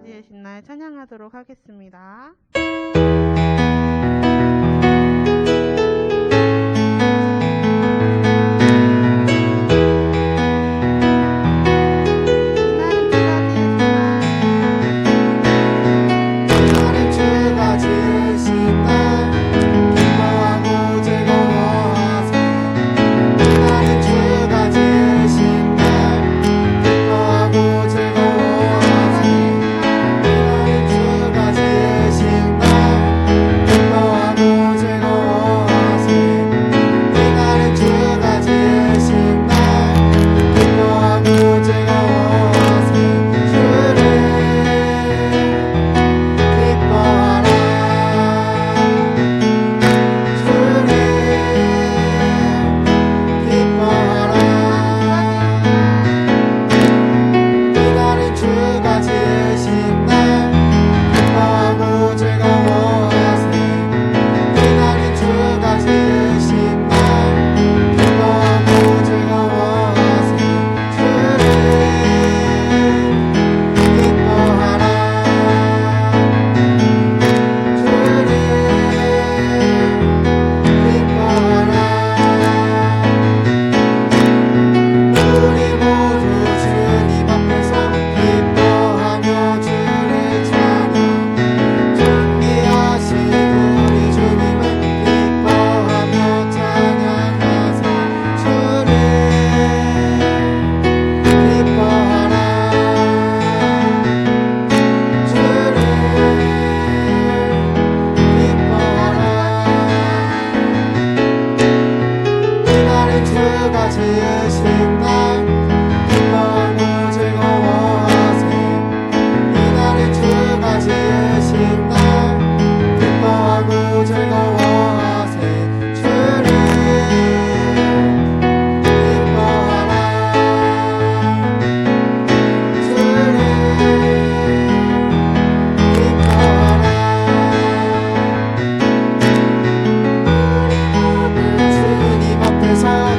지으신 날 찬양하도록 하겠습니다.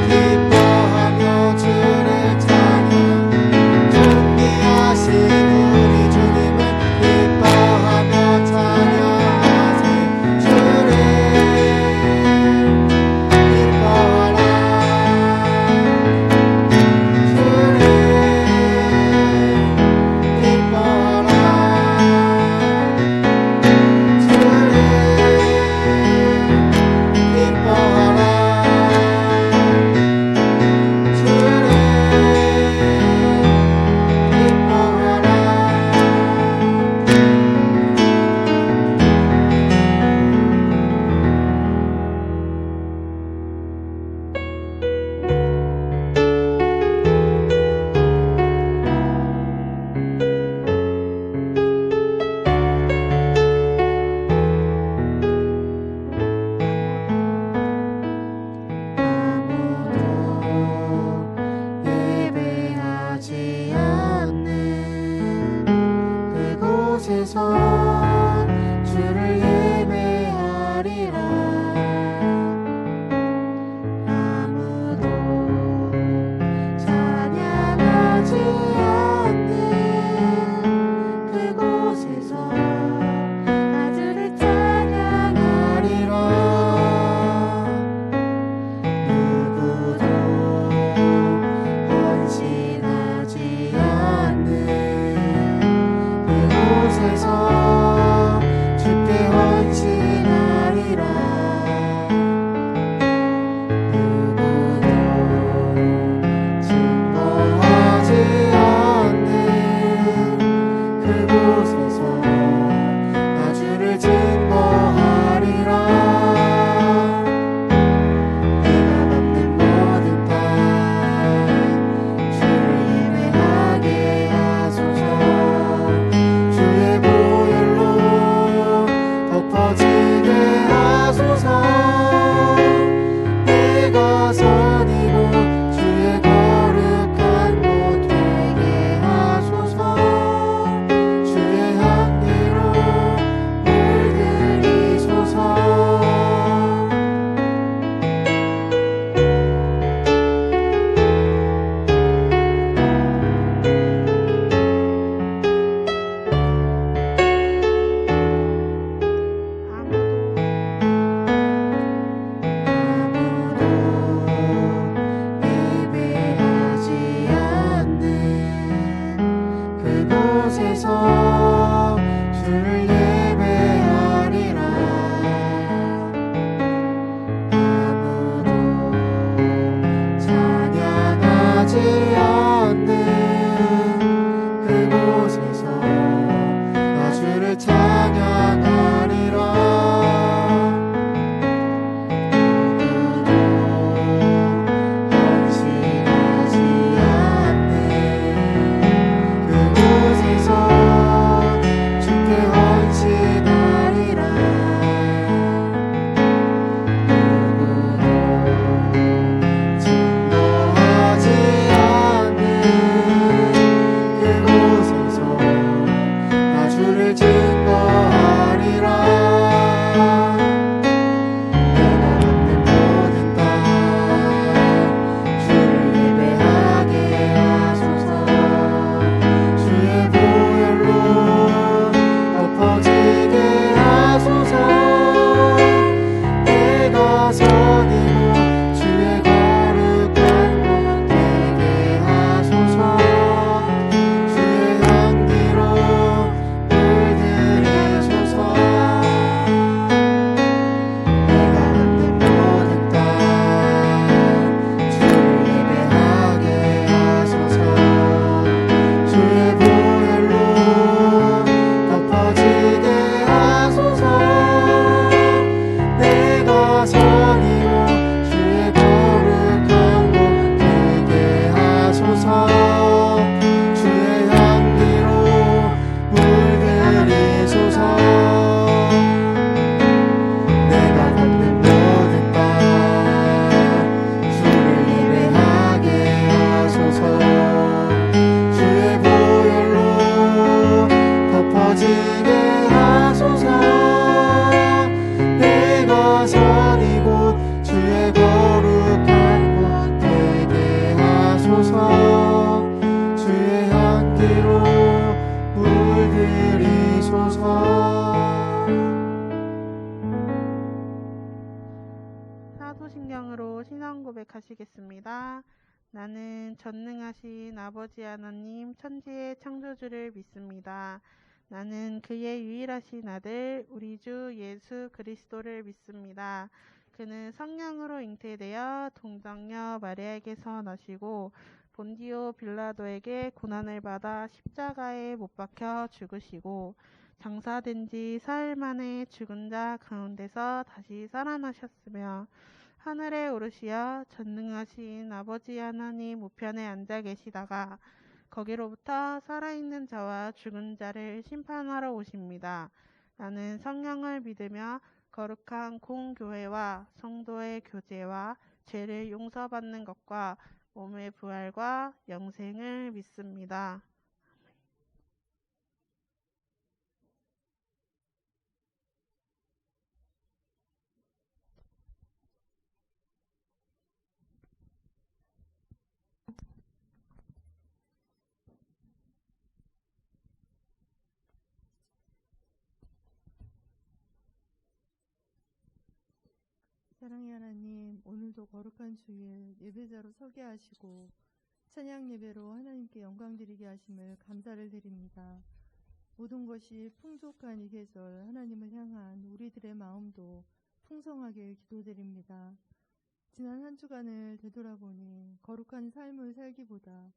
기뻐하며 시작하시겠습니다. 나는 전능하신 아버지 하나님 천지의 창조주를 믿습니다. 나는 그의 유일하신 아들 우리 주 예수 그리스도를 믿습니다. 그는 성령으로 잉태되어 동정녀 마리아에게서 나시고 본디오 빌라도에게 고난을 받아 십자가에 못 박혀 죽으시고 장사된 지 사흘 만에 죽은 자 가운데서 다시 살아나셨으며 하늘에 오르시어 전능하신 아버지 하나님 우편에 앉아 계시다가 거기로부터 살아있는 자와 죽은 자를 심판하러 오십니다. 나는 성령을 믿으며 거룩한 공교회와 성도의 교제와 죄를 용서받는 것과 몸의 부활과 영생을 믿습니다. 사랑의 하나님, 오늘도 거룩한 주일 예배자로 서게 하시고 찬양 예배로 하나님께 영광 드리게 하심을 감사를 드립니다. 모든 것이 풍족한 이 계절 하나님을 향한 우리들의 마음도 풍성하게 기도드립니다. 지난 한 주간을 되돌아보니 거룩한 삶을 살기보다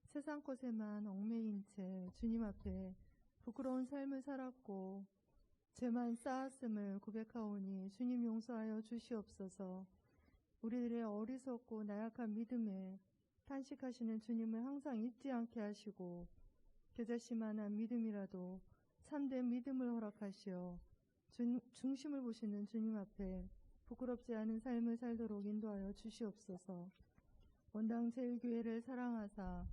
세상 것에만 얽매인 채 주님 앞에 부끄러운 삶을 살았고 죄만 쌓았음을 고백하오니 주님 용서하여 주시옵소서. 우리들의 어리석고 나약한 믿음에 탄식하시는 주님을 항상 잊지 않게 하시고 겨자씨만한 믿음이라도 참된 믿음을 허락하시어 중심을 보시는 주님 앞에 부끄럽지 않은 삶을 살도록 인도하여 주시옵소서. 원당 제일교회를 사랑하사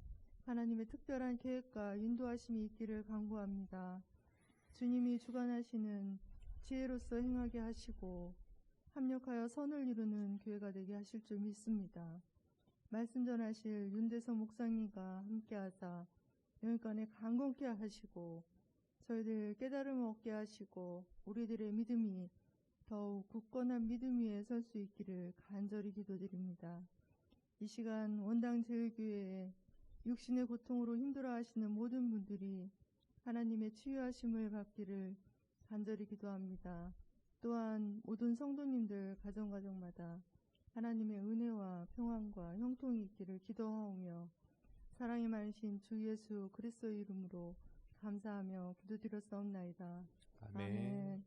하나님의 특별한 계획과 인도하심이 있기를 간구합니다. 주님이 주관하시는 지혜로서 행하게 하시고 합력하여 선을 이루는 교회가 되게 하실 줄 믿습니다. 말씀 전하실 윤대선 목사님과 함께하사 영육간에 강건케 하시고 저희들 깨달음을 얻게 하시고 우리들의 믿음이 더욱 굳건한 믿음 위에 설 수 있기를 간절히 기도드립니다. 이 시간 원당 제일교회에 육신의 고통으로 힘들어하시는 모든 분들이 하나님의 치유하심을 받기를 간절히 기도합니다. 또한 모든 성도님들 가정마다 하나님의 은혜와 평안과 형통이 있기를 기도하오며 사랑이 많으신 주 예수 그리스도의 이름으로 감사하며 기도드렸사옵나이다. 아멘.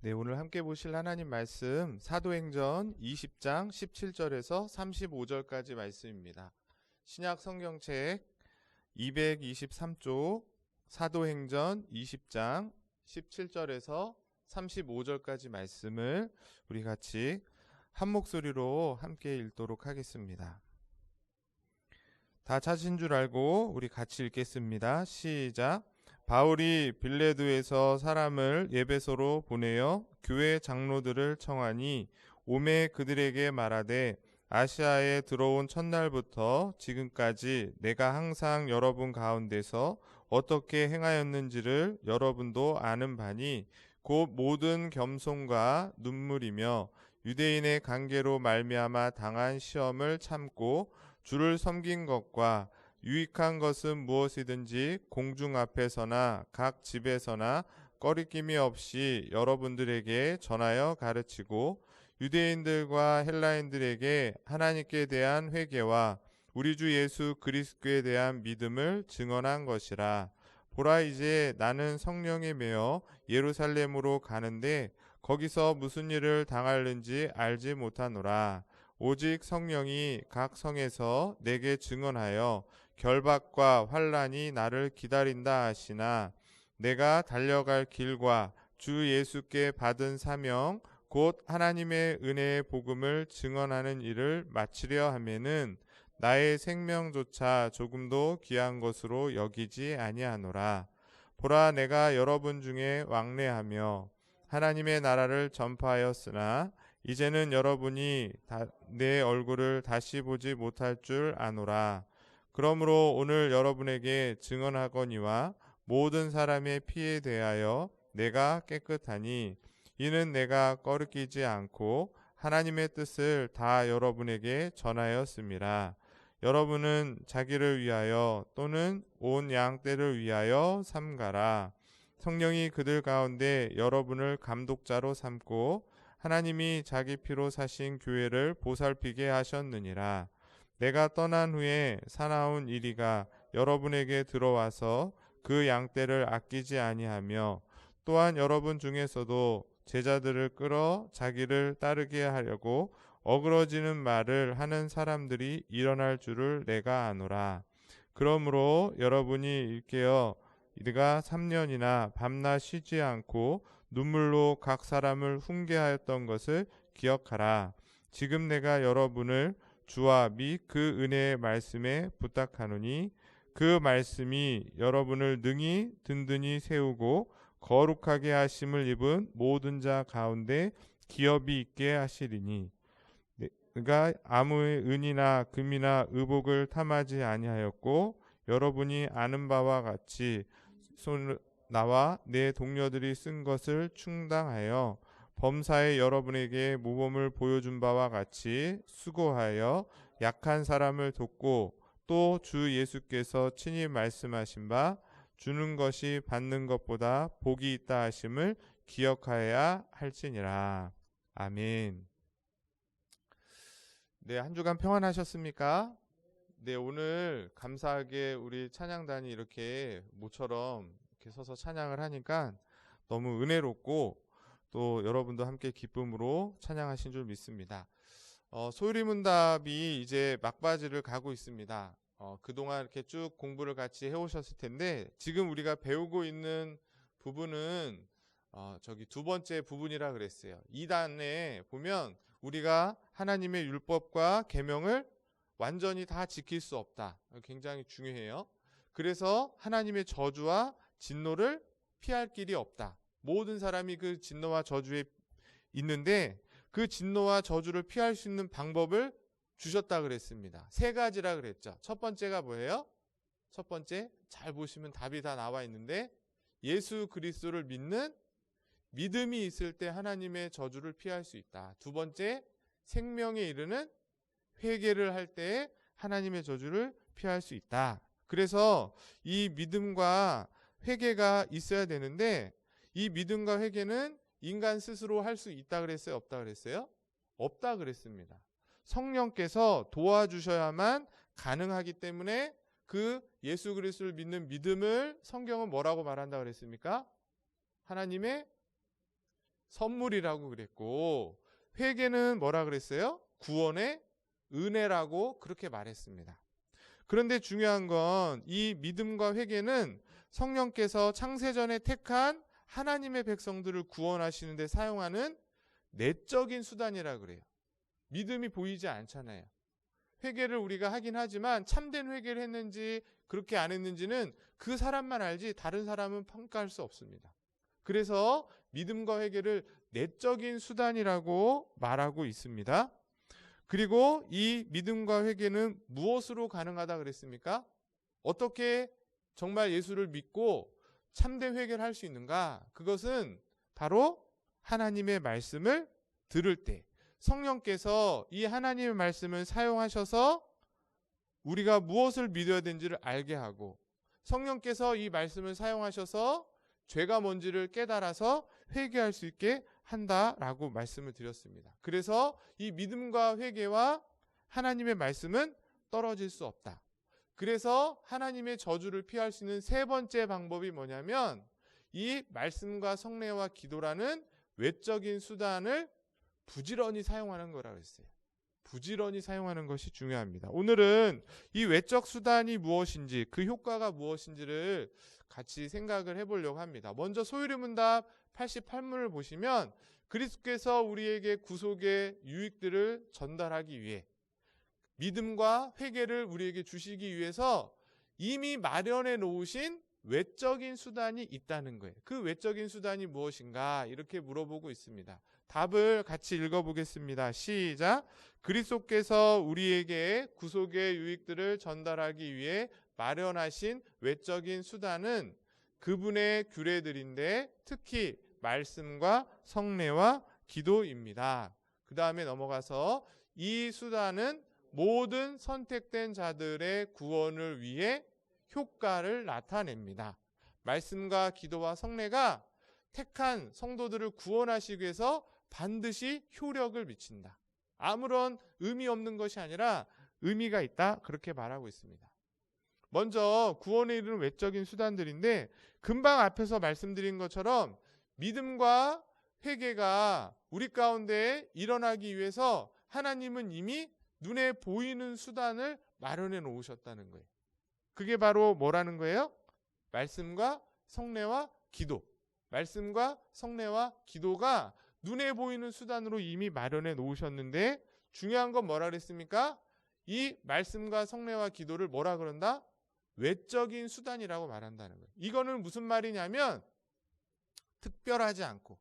네, 오늘 함께 보실 하나님 말씀 사도행전 20장 17절에서 35절까지 말씀입니다. 신약 성경책 223쪽 사도행전 20장 17절에서 35절까지 말씀을 우리 같이 한 목소리로 함께 읽도록 하겠습니다. 다 찾으신 줄 알고 우리 같이 읽겠습니다. 시작. 바울이 빌레도에서 사람을 에베소로 보내어 교회 장로들을 청하니 오매 그들에게 말하되 아시아에 들어온 첫날부터 지금까지 내가 항상 여러분 가운데서 어떻게 행하였는지를 여러분도 아는 바니 곧 모든 겸손과 눈물이며 유대인의 관계로 말미암아 당한 시험을 참고 주를 섬긴 것과 유익한 것은 무엇이든지 공중 앞에서나 각 집에서나 꺼리낌이 없이 여러분들에게 전하여 가르치고 유대인들과 헬라인들에게 하나님께 대한 회개와 우리 주 예수 그리스도에 대한 믿음을 증언한 것이라. 보라, 이제 나는 성령에 매어 예루살렘으로 가는데 거기서 무슨 일을 당할는지 알지 못하노라. 오직 성령이 각 성에서 내게 증언하여 결박과 환난이 나를 기다린다 하시나 내가 달려갈 길과 주 예수께 받은 사명 곧 하나님의 은혜의 복음을 증언하는 일을 마치려 하면은 나의 생명조차 조금도 귀한 것으로 여기지 아니하노라. 보라, 내가 여러분 중에 왕래하며 하나님의 나라를 전파하였으나 이제는 여러분이 내 얼굴을 다시 보지 못할 줄 아노라. 그러므로 오늘 여러분에게 증언하거니와 모든 사람의 피에 대하여 내가 깨끗하니 이는 내가 꺼리끼지 않고 하나님의 뜻을 다 여러분에게 전하였음이라. 여러분은 자기를 위하여 또는 온 양떼를 위하여 삼가라. 성령이 그들 가운데 여러분을 감독자로 삼고 하나님이 자기 피로 사신 교회를 보살피게 하셨느니라. 내가 떠난 후에 사나운 이리가 여러분에게 들어와서 그 양떼를 아끼지 아니하며 또한 여러분 중에서도 제자들을 끌어 자기를 따르게 하려고 어그러지는 말을 하는 사람들이 일어날 줄을 내가 아노라. 그러므로 여러분이 일깨어 이가 3년이나 밤낮 쉬지 않고 눈물로 각 사람을 훈계하였던 것을 기억하라. 지금 내가 여러분을 주와 및 그 은혜의 말씀에 부탁하노니 그 말씀이 여러분을 능히 든든히 세우고 거룩하게 하심을 입은 모든 자 가운데 기업이 있게 하시리니 그가 아무의 은이나 금이나 의복을 탐하지 아니하였고 여러분이 아는 바와 같이 나와 내 동료들이 쓴 것을 충당하여 범사에 여러분에게 모범을 보여준 바와 같이 수고하여 약한 사람을 돕고 또 주 예수께서 친히 말씀하신 바 주는 것이 받는 것보다 복이 있다 하심을 기억하여야 할지니라. 아멘. 네, 한 주간 평안하셨습니까? 네, 오늘 감사하게 우리 찬양단이 이렇게 모처럼 이렇게 서서 찬양을 하니까 너무 은혜롭고 또 여러분도 함께 기쁨으로 찬양하신 줄 믿습니다. 소유리문답이 이제 막바지를 가고 있습니다. 그동안 이렇게 쭉 공부를 같이 해오셨을 텐데 지금 우리가 배우고 있는 부분은 저기 두 번째 부분이라 그랬어요. 2단에 보면 우리가 하나님의 율법과 계명을 완전히 다 지킬 수 없다. 굉장히 중요해요. 그래서 하나님의 저주와 진노를 피할 길이 없다. 모든 사람이 그 진노와 저주에 있는데 그 진노와 저주를 피할 수 있는 방법을 주셨다 그랬습니다. 3가지라 그랬죠. 첫 번째가 뭐예요? 첫 번째, 잘 보시면 답이 다 나와 있는데 예수 그리스도를 믿는 믿음이 있을 때 하나님의 저주를 피할 수 있다. 두 번째, 생명에 이르는 회개를 할 때 하나님의 저주를 피할 수 있다. 그래서 이 믿음과 회개가 있어야 되는데 이 믿음과 회개는 인간 스스로 할 수 있다 그랬어요? 없다 그랬어요? 없다 그랬습니다. 성령께서 도와주셔야만 가능하기 때문에 그 예수 그리스도를 믿는 믿음을 성경은 뭐라고 말한다 그랬습니까? 하나님의 선물이라고 그랬고 회개는 뭐라 그랬어요? 구원의 은혜라고 그렇게 말했습니다. 그런데 중요한 건 이 믿음과 회개는 성령께서 창세전에 택한 하나님의 백성들을 구원하시는 데 사용하는 내적인 수단이라 그래요. 믿음이 보이지 않잖아요. 회개를 우리가 하긴 하지만 참된 회개를 했는지 그렇게 안 했는지는 그 사람만 알지 다른 사람은 평가할 수 없습니다. 그래서 믿음과 회개를 내적인 수단이라고 말하고 있습니다. 그리고 이 믿음과 회개는 무엇으로 가능하다 그랬습니까? 어떻게 정말 예수를 믿고 참된 회개를 할 수 있는가? 그것은 바로 하나님의 말씀을 들을 때 성령께서 이 하나님의 말씀을 사용하셔서 우리가 무엇을 믿어야 되는지를 알게 하고 성령께서 이 말씀을 사용하셔서 죄가 뭔지를 깨달아서 회개할 수 있게 한다라고 말씀을 드렸습니다. 그래서 이 믿음과 회개와 하나님의 말씀은 떨어질 수 없다. 그래서 하나님의 저주를 피할 수 있는 3번째 방법이 뭐냐면 이 말씀과 성례와 기도라는 외적인 수단을 부지런히 사용하는 거라고 했어요. 부지런히 사용하는 것이 중요합니다. 오늘은 이 외적 수단이 무엇인지 그 효과가 무엇인지를 같이 생각을 해보려고 합니다. 먼저 소유리문답 88문을 보시면 그리스도께서 우리에게 구속의 유익들을 전달하기 위해 믿음과 회개를 우리에게 주시기 위해서 이미 마련해 놓으신 외적인 수단이 있다는 거예요. 그 외적인 수단이 무엇인가 이렇게 물어보고 있습니다. 답을 같이 읽어보겠습니다. 시작. 그리스도께서 우리에게 구속의 유익들을 전달하기 위해 마련하신 외적인 수단은 그분의 규례들인데 특히 말씀과 성례와 기도입니다. 그 다음에 넘어가서 이 수단은 모든 선택된 자들의 구원을 위해 효과를 나타냅니다. 말씀과 기도와 성례가 택한 성도들을 구원하시기 위해서 반드시 효력을 미친다. 아무런 의미 없는 것이 아니라 의미가 있다. 그렇게 말하고 있습니다. 먼저 구원에 이르는 외적인 수단들인데 금방 앞에서 말씀드린 것처럼 믿음과 회개가 우리 가운데 일어나기 위해서 하나님은 이미 눈에 보이는 수단을 마련해 놓으셨다는 거예요. 그게 바로 뭐라는 거예요? 말씀과 성례와 기도. 말씀과 성례와 기도가 눈에 보이는 수단으로 이미 마련해 놓으셨는데 중요한 건 뭐라 그랬습니까? 이 말씀과 성례와 기도를 뭐라 그런다? 외적인 수단이라고 말한다는 거예요. 이거는 무슨 말이냐면 특별하지 않고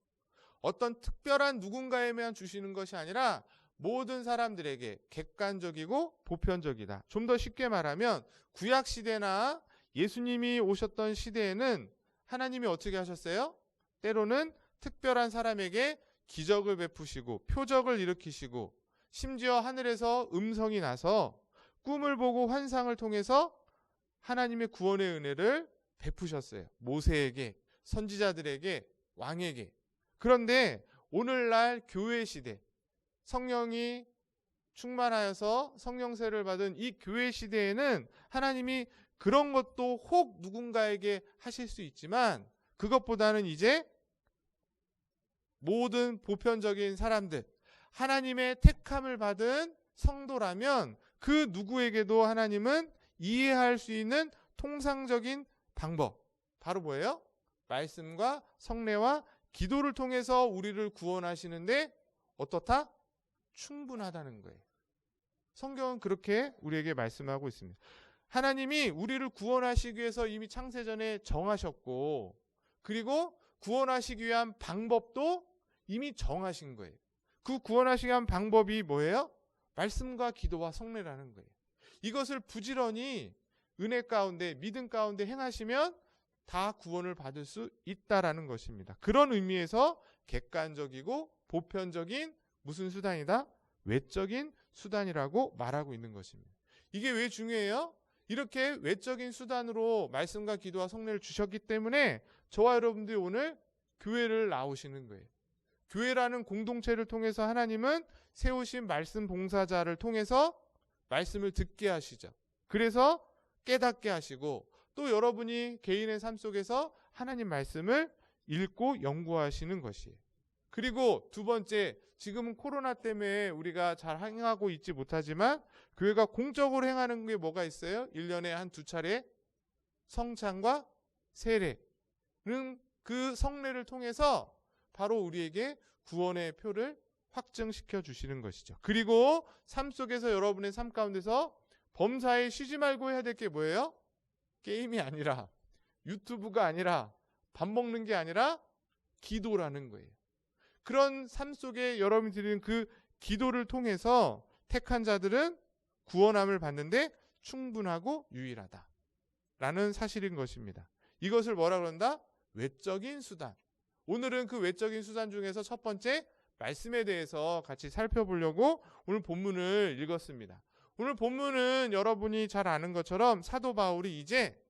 어떤 특별한 누군가에만 주시는 것이 아니라 모든 사람들에게 객관적이고 보편적이다. 좀 더 쉽게 말하면 구약 시대나 예수님이 오셨던 시대에는 하나님이 어떻게 하셨어요? 때로는 특별한 사람에게 기적을 베푸시고 표적을 일으키시고 심지어 하늘에서 음성이 나서 꿈을 보고 환상을 통해서 하나님의 구원의 은혜를 베푸셨어요. 모세에게, 선지자들에게, 왕에게. 그런데 오늘날 교회 시대, 성령이 충만하여서 성령세를 받은 이 교회 시대에는 하나님이 그런 것도 혹 누군가에게 하실 수 있지만 그것보다는 이제 모든 보편적인 사람들, 하나님의 택함을 받은 성도라면 그 누구에게도 하나님은 이해할 수 있는 통상적인 방법, 바로 뭐예요? 말씀과 성례와 기도를 통해서 우리를 구원하시는데 어떻다? 충분하다는 거예요. 성경은 그렇게 우리에게 말씀하고 있습니다. 하나님이 우리를 구원하시기 위해서 이미 창세전에 정하셨고 그리고 구원하시기 위한 방법도 이미 정하신 거예요. 그 구원하시기 위한 방법이 뭐예요? 말씀과 기도와 성례라는 거예요. 이것을 부지런히 은혜 가운데 믿음 가운데 행하시면 다 구원을 받을 수 있다라는 것입니다. 그런 의미에서 객관적이고 보편적인 무슨 수단이다? 외적인 수단이라고 말하고 있는 것입니다. 이게 왜 중요해요? 이렇게 외적인 수단으로 말씀과 기도와 성례를 주셨기 때문에 저와 여러분들이 오늘 교회를 나오시는 거예요. 교회라는 공동체를 통해서 하나님은 세우신 말씀 봉사자를 통해서 말씀을 듣게 하시죠. 그래서 깨닫게 하시고 또 여러분이 개인의 삶 속에서 하나님 말씀을 읽고 연구하시는 것이에요. 그리고 두 번째, 지금은 코로나 때문에 우리가 잘 행하고 있지 못하지만 교회가 공적으로 행하는 게 뭐가 있어요? 1년에 한 2차례 성찬과 세례는 그 성례를 통해서 바로 우리에게 구원의 표를 확증시켜 주시는 것이죠. 그리고 삶 속에서 여러분의 삶 가운데서 범사에 쉬지 말고 해야 될 게 뭐예요? 게임이 아니라 유튜브가 아니라 밥 먹는 게 아니라 기도라는 거예요. 그런 삶 속에 여러분이 드리는 그 기도를 통해서 택한 자들은 구원함을 받는데 충분하고 유일하다 라는 사실인 것입니다. 이것을 뭐라 그런다? 외적인 수단. 오늘은 그 외적인 수단 중에서 첫 번째 말씀에 대해서 같이 살펴보려고 오늘 본문을 읽었습니다. 오늘 본문은 여러분이 잘 아는 것처럼 사도 바울이 이제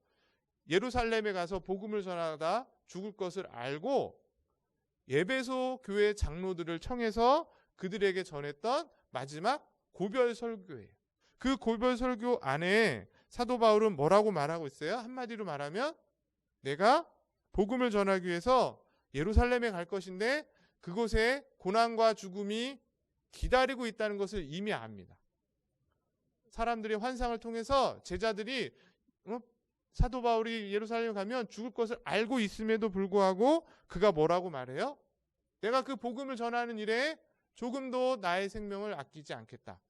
예루살렘에 가서 복음을 전하다 죽을 것을 알고 에베소 교회 장로들을 청해서 그들에게 전했던 마지막 고별 설교예요. 그 고별 설교 안에 사도 바울은 뭐라고 말하고 있어요? 한마디로 말하면 내가 복음을 전하기 위해서 예루살렘에 갈 것인데 그곳에 고난과 죽음이 기다리고 있다는 것을 이미 압니다. 사람들이 환상을 통해서 제자들이 사도 바울이 예루살렘에 가면 죽을 것을 알고 있음에도 불구하고 그가 뭐라고 말해요? 내가 그 복음을 전하는 일에 조금도 나의 생명을 아끼지 않겠다.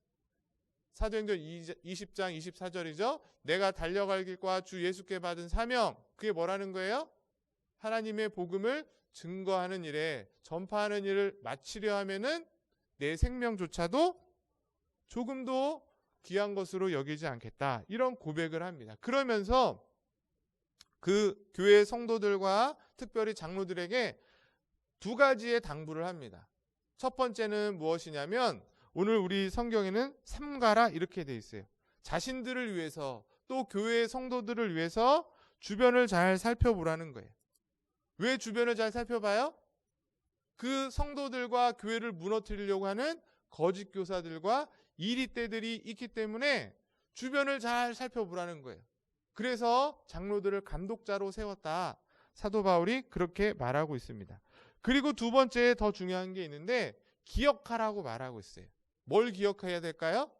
사도행전 20장 24절이죠. 내가 달려갈 길과 주 예수께 받은 사명, 그게 뭐라는 거예요? 하나님의 복음을 증거하는 일에, 전파하는 일을 마치려 하면은 내 생명조차도 조금도 귀한 것으로 여기지 않겠다. 이런 고백을 합니다. 그러면서 그 교회 성도들과 특별히 장로들에게 두 가지의 당부를 합니다. 첫 번째는 무엇이냐면 오늘 우리 성경에는 삼가라 이렇게 돼 있어요. 자신들을 위해서 또 교회 성도들을 위해서 주변을 잘 살펴보라는 거예요. 왜 주변을 잘 살펴봐요? 그 성도들과 교회를 무너뜨리려고 하는 거짓 교사들과 이리떼들이 있기 때문에 주변을 잘 살펴보라는 거예요. 그래서 장로들을 감독자로 세웠다. 사도 바울이 그렇게 말하고 있습니다. 그리고 두 번째 더 중요한 게 있는데 기억하라고 말하고 있어요. 뭘 기억해야 될까요?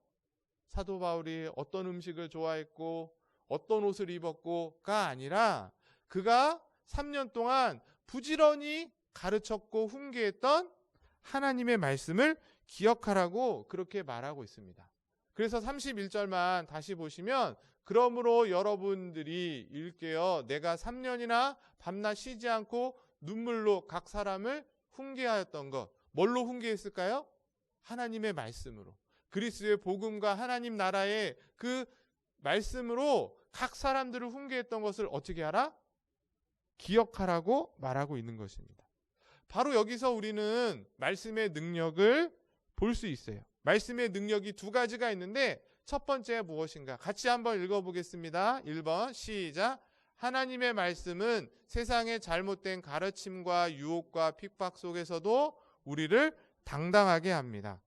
사도 바울이 어떤 음식을 좋아했고 어떤 옷을 입었고가 아니라 그가 3년 동안 부지런히 가르쳤고 훈계했던 하나님의 말씀을 기억하라고 그렇게 말하고 있습니다. 그래서 31절만 다시 보시면 그러므로 여러분들이 일깨어 내가 3년이나 밤낮 쉬지 않고 눈물로 각 사람을 훈계하였던 것. 뭘로 훈계했을까요? 하나님의 말씀으로. 그리스도의 복음과 하나님 나라의 그 말씀으로 각 사람들을 훈계했던 것을 어떻게 하라? 기억하라고 말하고 있는 것입니다. 바로 여기서 우리는 말씀의 능력을 볼 수 있어요. 말씀의 능력이 두 가지가 있는데 첫 번째 무엇인가? 같이 한번 읽어보겠습니다. 1번 시작. 하나님의 말씀은 세상의 잘못된 가르침과 유혹과 핍박 속에서도 우리를 당당하게 합니다.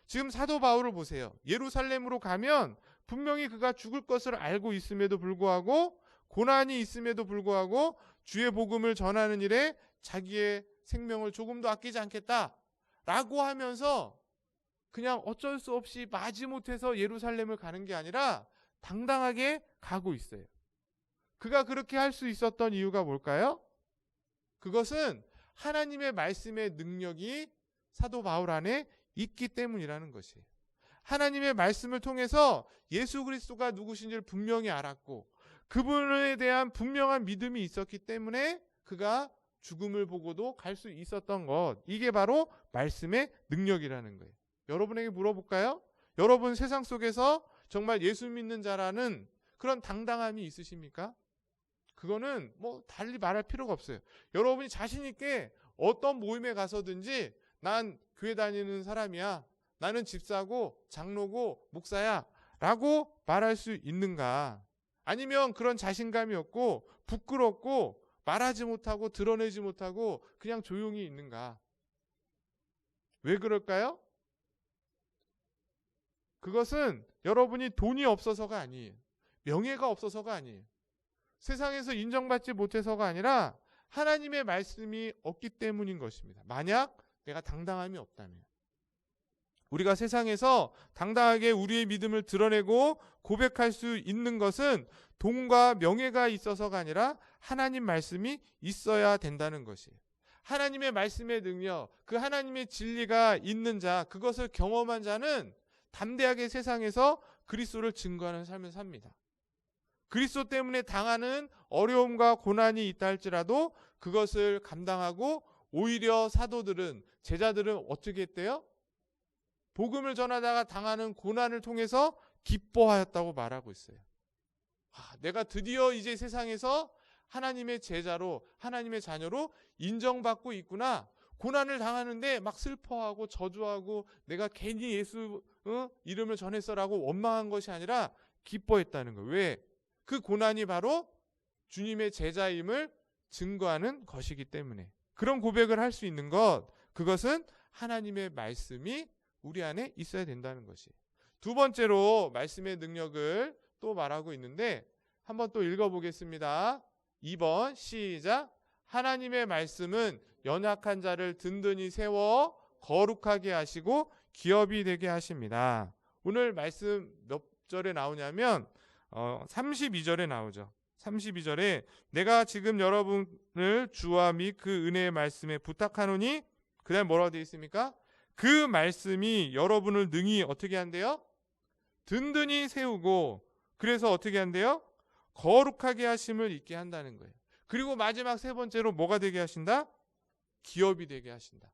지금 사도 바울을 보세요. 예루살렘으로 가면 분명히 그가 죽을 것을 알고 있음에도 불구하고 고난이 있음에도 불구하고 주의 복음을 전하는 일에 자기의 생명을 조금도 아끼지 않겠다라고 하면서 그냥 어쩔 수 없이 마지못해서 예루살렘을 가는 게 아니라 당당하게 가고 있어요. 그가 그렇게 할 수 있었던 이유가 뭘까요? 그것은 하나님의 말씀의 능력이 사도 바울 안에 있기 때문이라는 것이에요. 하나님의 말씀을 통해서 예수 그리스도가 누구신지를 분명히 알았고 그분에 대한 분명한 믿음이 있었기 때문에 그가 죽음을 보고도 갈 수 있었던 것. 이게 바로 말씀의 능력이라는 거예요. 여러분에게 물어볼까요? 여러분 세상 속에서 정말 예수 믿는 자라는 그런 당당함이 있으십니까? 그거는 뭐 달리 말할 필요가 없어요. 여러분이 자신 있게 어떤 모임에 가서든지 난 교회 다니는 사람이야. 나는 집사고 장로고 목사야. 라고 말할 수 있는가? 아니면 그런 자신감이 없고 부끄럽고 말하지 못하고 드러내지 못하고 그냥 조용히 있는가? 왜 그럴까요? 그것은 여러분이 돈이 없어서가 아니에요. 명예가 없어서가 아니에요. 세상에서 인정받지 못해서가 아니라 하나님의 말씀이 없기 때문인 것입니다. 만약 내가 당당함이 없다면. 우리가 세상에서 당당하게 우리의 믿음을 드러내고 고백할 수 있는 것은 돈과 명예가 있어서가 아니라 하나님 말씀이 있어야 된다는 것이에요. 하나님의 말씀의 능력, 그 하나님의 진리가 있는 자, 그것을 경험한 자는 담대하게 세상에서 그리스도를 증거하는 삶을 삽니다. 그리스도 때문에 당하는 어려움과 고난이 있다 할지라도 그것을 감당하고 오히려 사도들은, 제자들은 어떻게 했대요? 복음을 전하다가 당하는 고난을 통해서 기뻐하였다고 말하고 있어요. 내가 드디어 이제 세상에서 하나님의 제자로, 하나님의 자녀로 인정받고 있구나. 고난을 당하는데 막 슬퍼하고 저주하고 내가 괜히 예수 이름을 전했어라고 원망한 것이 아니라 기뻐했다는 거예요. 왜? 그 고난이 바로 주님의 제자임을 증거하는 것이기 때문에. 그런 고백을 할 수 있는 것, 그것은 하나님의 말씀이 우리 안에 있어야 된다는 것이에요. 두 번째로 말씀의 능력을 또 말하고 있는데 한번 또 읽어보겠습니다. 2번 시작. 하나님의 말씀은 연약한 자를 든든히 세워 거룩하게 하시고 기업이 되게 하십니다. 오늘 말씀 몇 절에 나오냐면 32절에 나오죠. 32절에 내가 지금 여러분을 주와 및 그 은혜의 말씀에 부탁하노니, 그 다음 뭐라고 되어 있습니까? 그 말씀이 여러분을 능히 어떻게 한대요? 든든히 세우고, 그래서 어떻게 한대요? 거룩하게 하심을 있게 한다는 거예요. 그리고 마지막 세 번째로 뭐가 되게 하신다? 기업이 되게 하신다.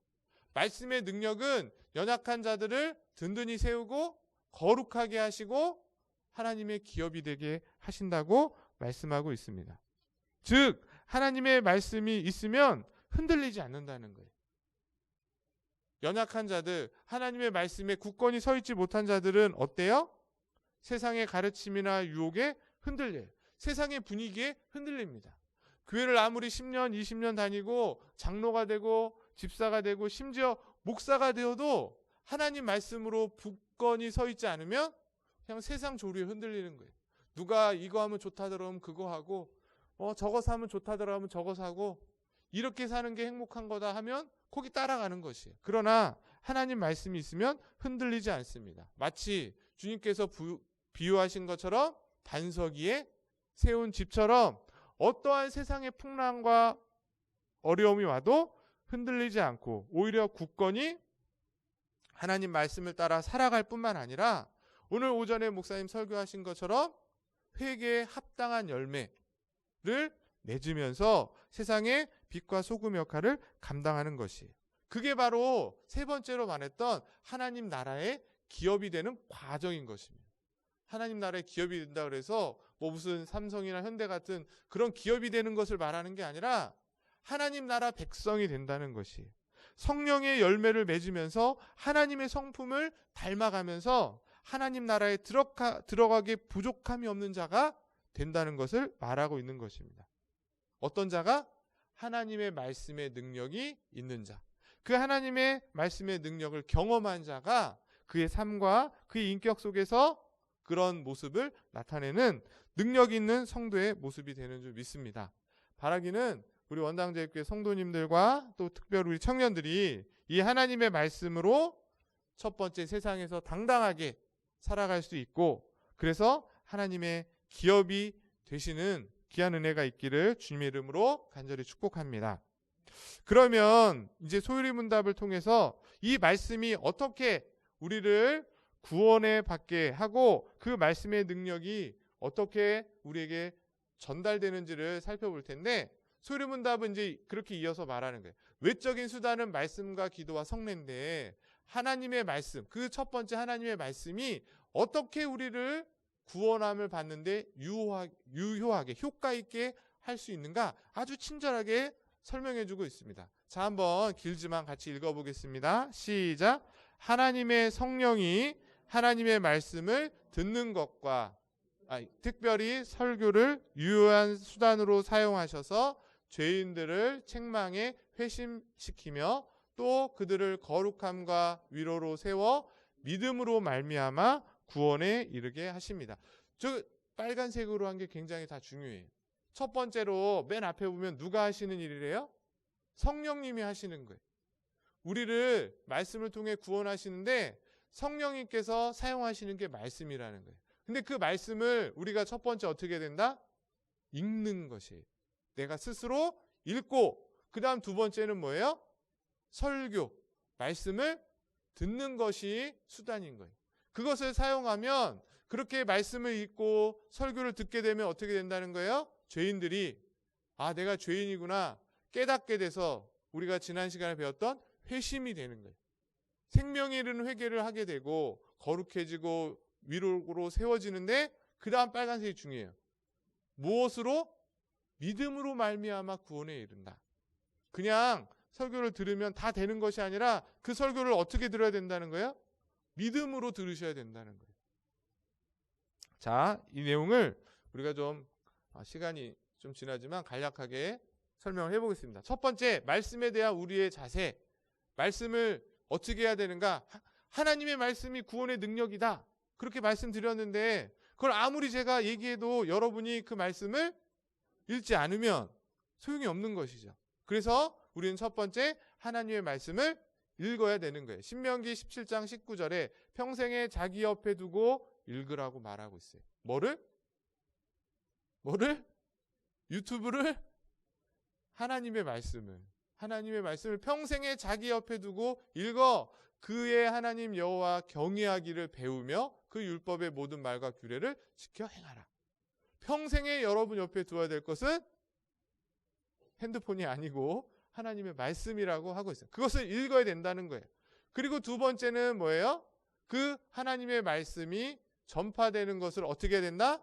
말씀의 능력은 연약한 자들을 든든히 세우고 거룩하게 하시고 하나님의 기업이 되게 하신다고 말씀하고 있습니다. 즉 하나님의 말씀이 있으면 흔들리지 않는다는 거예요. 연약한 자들, 하나님의 말씀에 굳건히 서 있지 못한 자들은 어때요? 세상의 가르침이나 유혹에 흔들려요. 세상의 분위기에 흔들립니다. 교회를 아무리 10년, 20년 다니고 장로가 되고 집사가 되고 심지어 목사가 되어도 하나님 말씀으로 굳건히 서 있지 않으면 그냥 세상 조류에 흔들리는 거예요. 누가 이거 하면 좋다더라 하면 그거 하고 저거 사면 좋다더라 하면 저거 사고 이렇게 사는 게 행복한 거다 하면 거기 따라가는 것이에요. 그러나 하나님 말씀이 있으면 흔들리지 않습니다. 마치 주님께서 비유하신 것처럼 반석 위에 세운 집처럼 어떠한 세상의 풍랑과 어려움이 와도 흔들리지 않고 오히려 굳건히 하나님 말씀을 따라 살아갈 뿐만 아니라 오늘 오전에 목사님 설교하신 것처럼 회개에 합당한 열매를 맺으면서 세상의 빛과 소금 역할을 감당하는 것이에요. 그게 바로 세 번째로 말했던 하나님 나라의 기업이 되는 과정인 것입니다. 하나님 나라의 기업이 된다 그래서 뭐 무슨 삼성이나 현대 같은 그런 기업이 되는 것을 말하는 게 아니라 하나님 나라 백성이 된다는 것이에요. 성령의 열매를 맺으면서 하나님의 성품을 닮아가면서 하나님 나라에 들어가기 부족함이 없는 자가 된다는 것을 말하고 있는 것입니다. 어떤 자가? 하나님의 말씀의 능력이 있는 자. 그 하나님의 말씀의 능력을 경험한 자가 그의 삶과 그의 인격 속에서 그런 모습을 나타내는 능력 있는 성도의 모습이 되는 줄 믿습니다. 바라기는 우리 원당제일교회 성도님들과 또 특별히 우리 청년들이 이 하나님의 말씀으로 첫 번째 세상에서 당당하게 살아갈 수 있고 그래서 하나님의 기업이 되시는 귀한 은혜가 있기를 주님의 이름으로 간절히 축복합니다. 그러면 이제 소율이 문답을 통해서 이 말씀이 어떻게 우리를 구원에 받게 하고 그 말씀의 능력이 어떻게 우리에게 전달되는지를 살펴볼 텐데 소율이 문답은 이제 그렇게 이어서 말하는 거예요. 외적인 수단은 말씀과 기도와 성례인데 하나님의 말씀, 그 첫 번째 하나님의 말씀이 어떻게 우리를 구원함을 받는데 유효하게 효과 있게 할 수 있는가 아주 친절하게 설명해주고 있습니다. 자, 한번 길지만 같이 읽어보겠습니다. 시작. 하나님의 성령이 하나님의 말씀을 듣는 것과 특별히 설교를 유효한 수단으로 사용하셔서 죄인들을 책망에 회심시키며 또 그들을 거룩함과 위로로 세워 믿음으로 말미암아 구원에 이르게 하십니다. 저 빨간색으로 한 게 굉장히 다 중요해요. 첫 번째로 맨 앞에 보면 누가 하시는 일이래요? 성령님이 하시는 거예요. 우리를 말씀을 통해 구원하시는데 성령님께서 사용하시는 게 말씀이라는 거예요. 근데 그 말씀을 우리가 첫 번째 어떻게 된다? 읽는 것이에요. 내가 스스로 읽고 그 다음 두 번째는 뭐예요? 설교, 말씀을 듣는 것이 수단인 거예요. 그것을 사용하면 그렇게 말씀을 읽고 설교를 듣게 되면 어떻게 된다는 거예요? 죄인들이 내가 죄인이구나 깨닫게 돼서 우리가 지난 시간에 배웠던 회심이 되는 거예요. 생명에 이르는 회개를 하게 되고 거룩해지고 위로로 세워지는데 그 다음 빨간색이 중요해요. 무엇으로? 믿음으로 말미암아 구원에 이른다. 그냥 설교를 들으면 다 되는 것이 아니라 그 설교를 어떻게 들어야 된다는 거예요? 믿음으로 들으셔야 된다는 거예요. 자, 이 내용을 우리가 좀 시간이 좀 지나지만 간략하게 설명을 해보겠습니다. 첫 번째, 말씀에 대한 우리의 자세. 말씀을 어떻게 해야 되는가? 하나님의 말씀이 구원의 능력이다. 그렇게 말씀드렸는데 그걸 아무리 제가 얘기해도 여러분이 그 말씀을 읽지 않으면 소용이 없는 것이죠. 그래서 우리는 첫 번째 하나님의 말씀을 읽어야 되는 거예요. 신명기 17장 19절에 평생에 자기 옆에 두고 읽으라고 말하고 있어요. 뭐를? 유튜브를? 하나님의 말씀을 평생에 자기 옆에 두고 읽어. 그의 하나님 여호와 경외하기를 배우며 그 율법의 모든 말과 규례를 지켜 행하라. 평생에 여러분 옆에 두어야 될 것은 핸드폰이 아니고 하나님의 말씀이라고 하고 있어요. 그것을 읽어야 된다는 거예요. 그리고 두 번째는 뭐예요? 그 하나님의 말씀이 전파되는 것을 어떻게 해야 된다?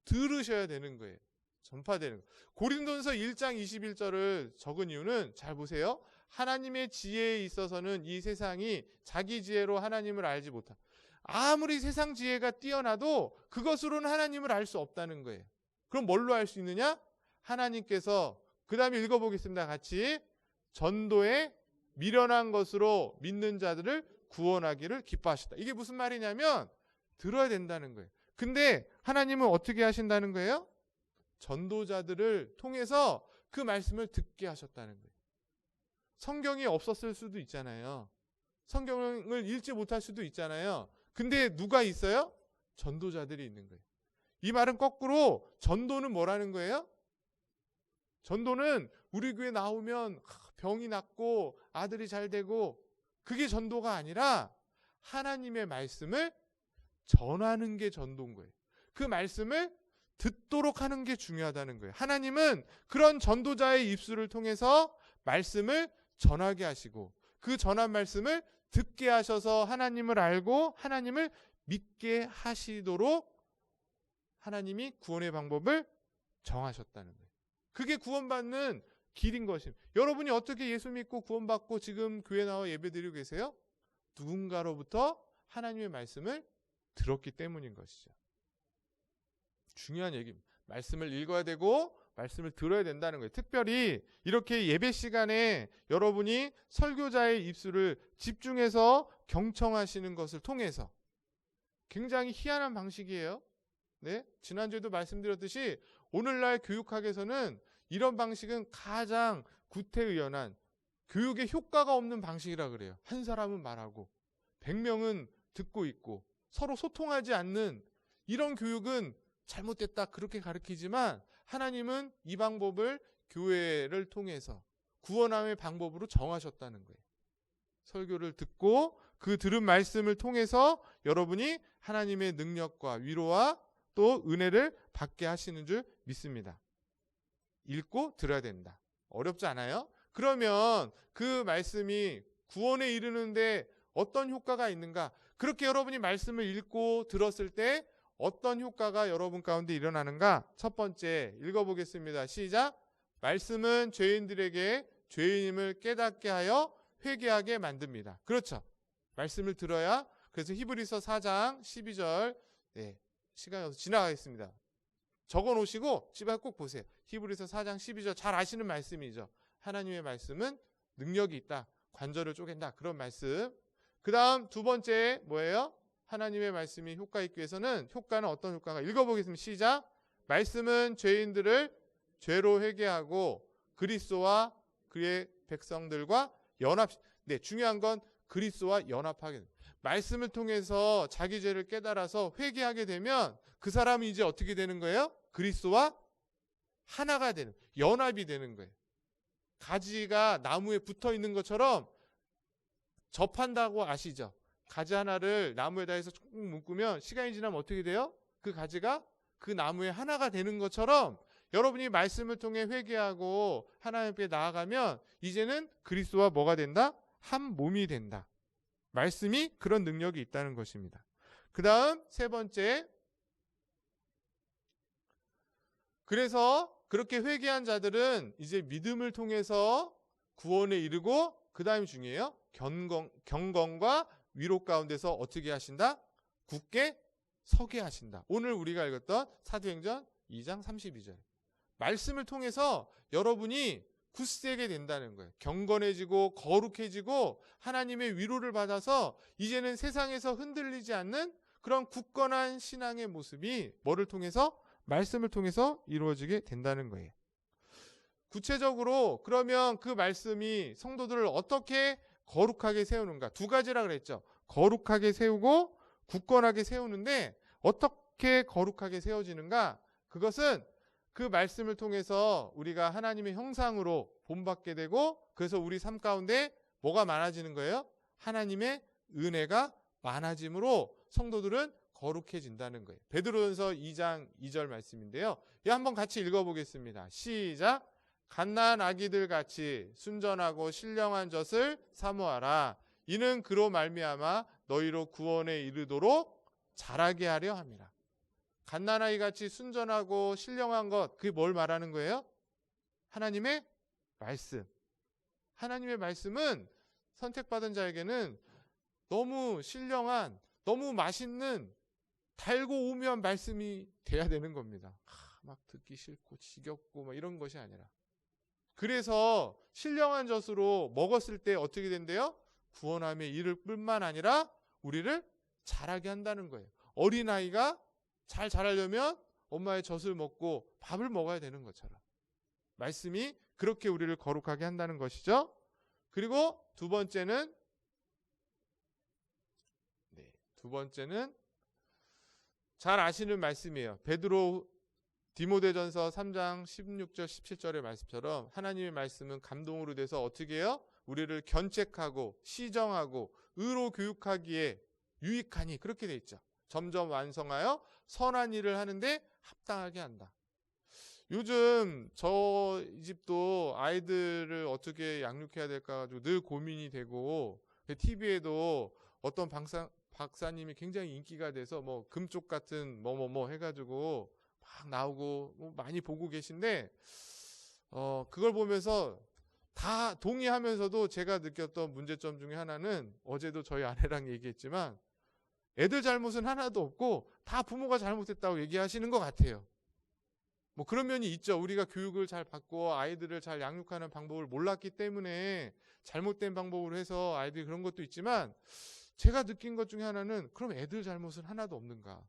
들으셔야 되는 거예요. 전파되는 거. 고린도전서 1장 21절을 적은 이유는 잘 보세요. 하나님의 지혜에 있어서는 이 세상이 자기 지혜로 하나님을 알지 못한다. 아무리 세상 지혜가 뛰어나도 그것으로는 하나님을 알 수 없다는 거예요. 그럼 뭘로 알 수 있느냐? 하나님께서, 그 다음에 읽어보겠습니다. 같이. 전도에 미련한 것으로 믿는 자들을 구원하기를 기뻐하셨다. 이게 무슨 말이냐면 들어야 된다는 거예요. 근데 하나님은 어떻게 하신다는 거예요? 전도자들을 통해서 그 말씀을 듣게 하셨다는 거예요. 성경이 없었을 수도 있잖아요. 성경을 읽지 못할 수도 있잖아요. 근데 누가 있어요? 전도자들이 있는 거예요. 이 말은 거꾸로 전도는 뭐라는 거예요? 전도는 우리 교회 나오면 병이 낫고 아들이 잘 되고, 그게 전도가 아니라 하나님의 말씀을 전하는 게 전도인 거예요. 그 말씀을 듣도록 하는 게 중요하다는 거예요. 하나님은 그런 전도자의 입술을 통해서 말씀을 전하게 하시고, 그 전한 말씀을 듣게 하셔서 하나님을 알고 하나님을 믿게 하시도록 하나님이 구원의 방법을 정하셨다는 거예요. 그게 구원받는 길인 것입니다. 여러분이 어떻게 예수 믿고 구원받고 지금 교회 나와 예배드리고 계세요? 누군가로부터 하나님의 말씀을 들었기 때문인 것이죠. 중요한 얘기입니다. 말씀을 읽어야 되고 말씀을 들어야 된다는 거예요. 특별히 이렇게 예배 시간에 여러분이 설교자의 입술을 집중해서 경청하시는 것을 통해서, 굉장히 희한한 방식이에요. 네? 지난주에도 말씀드렸듯이 오늘날 교육학에서는 이런 방식은 가장 구태의연한, 교육에 효과가 없는 방식이라 그래요. 한 사람은 말하고 100명은 듣고 있고 서로 소통하지 않는 이런 교육은 잘못됐다 그렇게 가르치지만, 하나님은 이 방법을 교회를 통해서 구원함의 방법으로 정하셨다는 거예요. 설교를 듣고 그 들은 말씀을 통해서 여러분이 하나님의 능력과 위로와 또 은혜를 받게 하시는 줄 믿습니다. 읽고 들어야 된다. 어렵지 않아요? 그러면 그 말씀이 구원에 이르는데 어떤 효과가 있는가? 그렇게 여러분이 말씀을 읽고 들었을 때 어떤 효과가 여러분 가운데 일어나는가? 첫 번째 읽어보겠습니다. 시작. 말씀은 죄인들에게 죄인임을 깨닫게 하여 회개하게 만듭니다. 그렇죠. 말씀을 들어야. 그래서 히브리서 4장 12절, 네, 시간이 없어서 지나가겠습니다. 적어놓으시고 집에 꼭 보세요. 히브리서 4장 12절 잘 아시는 말씀이죠. 하나님의 말씀은 능력이 있다. 관절을 쪼갠다. 그런 말씀. 그 다음 두 번째 뭐예요? 하나님의 말씀이 효과 있기 위해서는, 효과는 어떤 효과가? 읽어보겠습니다. 시작. 말씀은 죄인들을 죄로 회개하고 그리스도와 그의 백성들과 네, 중요한 건 그리스도와 연합하게 됩니다. 말씀을 통해서 자기 죄를 깨달아서 회개하게 되면 그 사람이 이제 어떻게 되는 거예요? 그리스도와 하나가 되는, 연합이 되는 거예요. 가지가 나무에 붙어 있는 것처럼 접한다고 아시죠? 가지 하나를 나무에다 해서 쭉 묶으면 시간이 지나면 어떻게 돼요? 그 가지가 그 나무에 하나가 되는 것처럼 여러분이 말씀을 통해 회개하고 하나님께 나아가면 이제는 그리스도와 뭐가 된다? 한 몸이 된다. 말씀이 그런 능력이 있다는 것입니다. 그 다음 세 번째, 그래서 그렇게 회개한 자들은 이제 믿음을 통해서 구원에 이르고, 그 다음이 중요해요. 경건과 위로 가운데서 어떻게 하신다? 굳게 서게 하신다. 오늘 우리가 읽었던 사도행전 2장 32절. 말씀을 통해서 여러분이 굳세게 된다는 거예요. 경건해지고 거룩해지고 하나님의 위로를 받아서 이제는 세상에서 흔들리지 않는 그런 굳건한 신앙의 모습이 뭐를 통해서? 말씀을 통해서 이루어지게 된다는 거예요. 구체적으로 그러면 그 말씀이 성도들을 어떻게 거룩하게 세우는가? 두 가지라 그랬죠. 거룩하게 세우고 굳건하게 세우는데 어떻게 거룩하게 세워지는가? 그것은 그 말씀을 통해서 우리가 하나님의 형상으로 본받게 되고, 그래서 우리 삶 가운데 뭐가 많아지는 거예요? 하나님의 은혜가 많아짐으로 성도들은 거룩해진다는 거예요. 베드로전서 2장 2절 말씀인데요. 이 한번 같이 읽어보겠습니다. 시작. 갓난 아기들 같이 순전하고 신령한 젖을 사모하라. 이는 그로 말미암아 너희로 구원에 이르도록 자라게 하려 함이라. 갓난아이 같이 순전하고 신령한 것, 그게 뭘 말하는 거예요? 하나님의 말씀. 하나님의 말씀은 선택받은 자에게는 너무 신령한, 너무 맛있는 달고 오묘한 말씀이 돼야 되는 겁니다. 막 듣기 싫고 지겹고 막 이런 것이 아니라. 그래서 신령한 젖으로 먹었을 때 어떻게 된대요? 구원함에 이를 뿐만 아니라 우리를 자라게 한다는 거예요. 어린아이가 잘 자라려면 엄마의 젖을 먹고 밥을 먹어야 되는 것처럼 말씀이 그렇게 우리를 거룩하게 한다는 것이죠. 그리고 두 번째는 잘 아시는 말씀이에요. 베드로 디모데전서 3장 16절 17절의 말씀처럼 하나님의 말씀은 감동으로 돼서 어떻게 해요? 우리를 견책하고 시정하고 의로 교육하기에 유익하니, 그렇게 돼 있죠. 점점 완성하여 선한 일을 하는데 합당하게 한다. 요즘 저희 집도 아이들을 어떻게 양육해야 될까 가지고 늘 고민이 되고, TV에도 어떤 박사님이 굉장히 인기가 돼서 뭐 금쪽 같은 뭐뭐뭐 해가지고 막 나오고 뭐 많이 보고 계신데, 그걸 보면서 다 동의하면서도 제가 느꼈던 문제점 중에 하나는, 어제도 저희 아내랑 얘기했지만 애들 잘못은 하나도 없고 다 부모가 잘못했다고 얘기하시는 것 같아요. 뭐 그런 면이 있죠. 우리가 교육을 잘 받고 아이들을 잘 양육하는 방법을 몰랐기 때문에 잘못된 방법으로 해서 아이들이 그런 것도 있지만, 제가 느낀 것 중에 하나는, 그럼 애들 잘못은 하나도 없는가?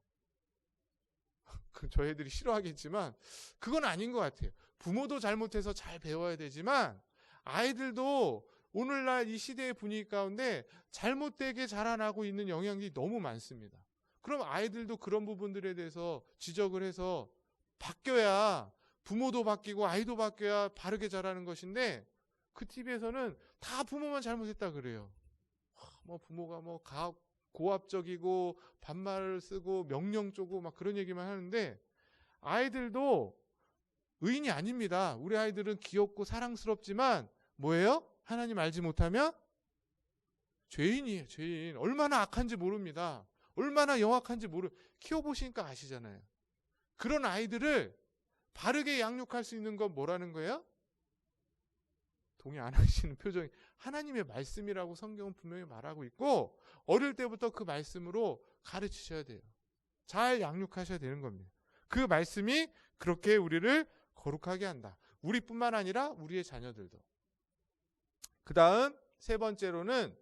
저희 애들이 싫어하겠지만 그건 아닌 것 같아요. 부모도 잘못해서 잘 배워야 되지만 아이들도 오늘날 이 시대의 분위기 가운데 잘못되게 자라나고 있는 영향이 너무 많습니다. 그럼 아이들도 그런 부분들에 대해서 지적을 해서 바뀌어야, 부모도 바뀌고 아이도 바뀌어야 바르게 자라는 것인데, 그 TV에서는 다 부모만 잘못했다 그래요. 뭐 부모가 뭐 고압적이고 반말을 쓰고 명령 쪼고 막 그런 얘기만 하는데, 아이들도 의인이 아닙니다. 우리 아이들은 귀엽고 사랑스럽지만 뭐예요? 하나님 알지 못하면 죄인이에요. 죄인. 얼마나 악한지 모릅니다. 얼마나 영악한지 키워보시니까 아시잖아요. 그런 아이들을 바르게 양육할 수 있는 건 뭐라는 거예요? 동의 안 하시는 표정이, 하나님의 말씀이라고 성경은 분명히 말하고 있고, 어릴 때부터 그 말씀으로 가르치셔야 돼요. 잘 양육하셔야 되는 겁니다. 그 말씀이 그렇게 우리를 거룩하게 한다. 우리뿐만 아니라 우리의 자녀들도. 그 다음 세 번째로는,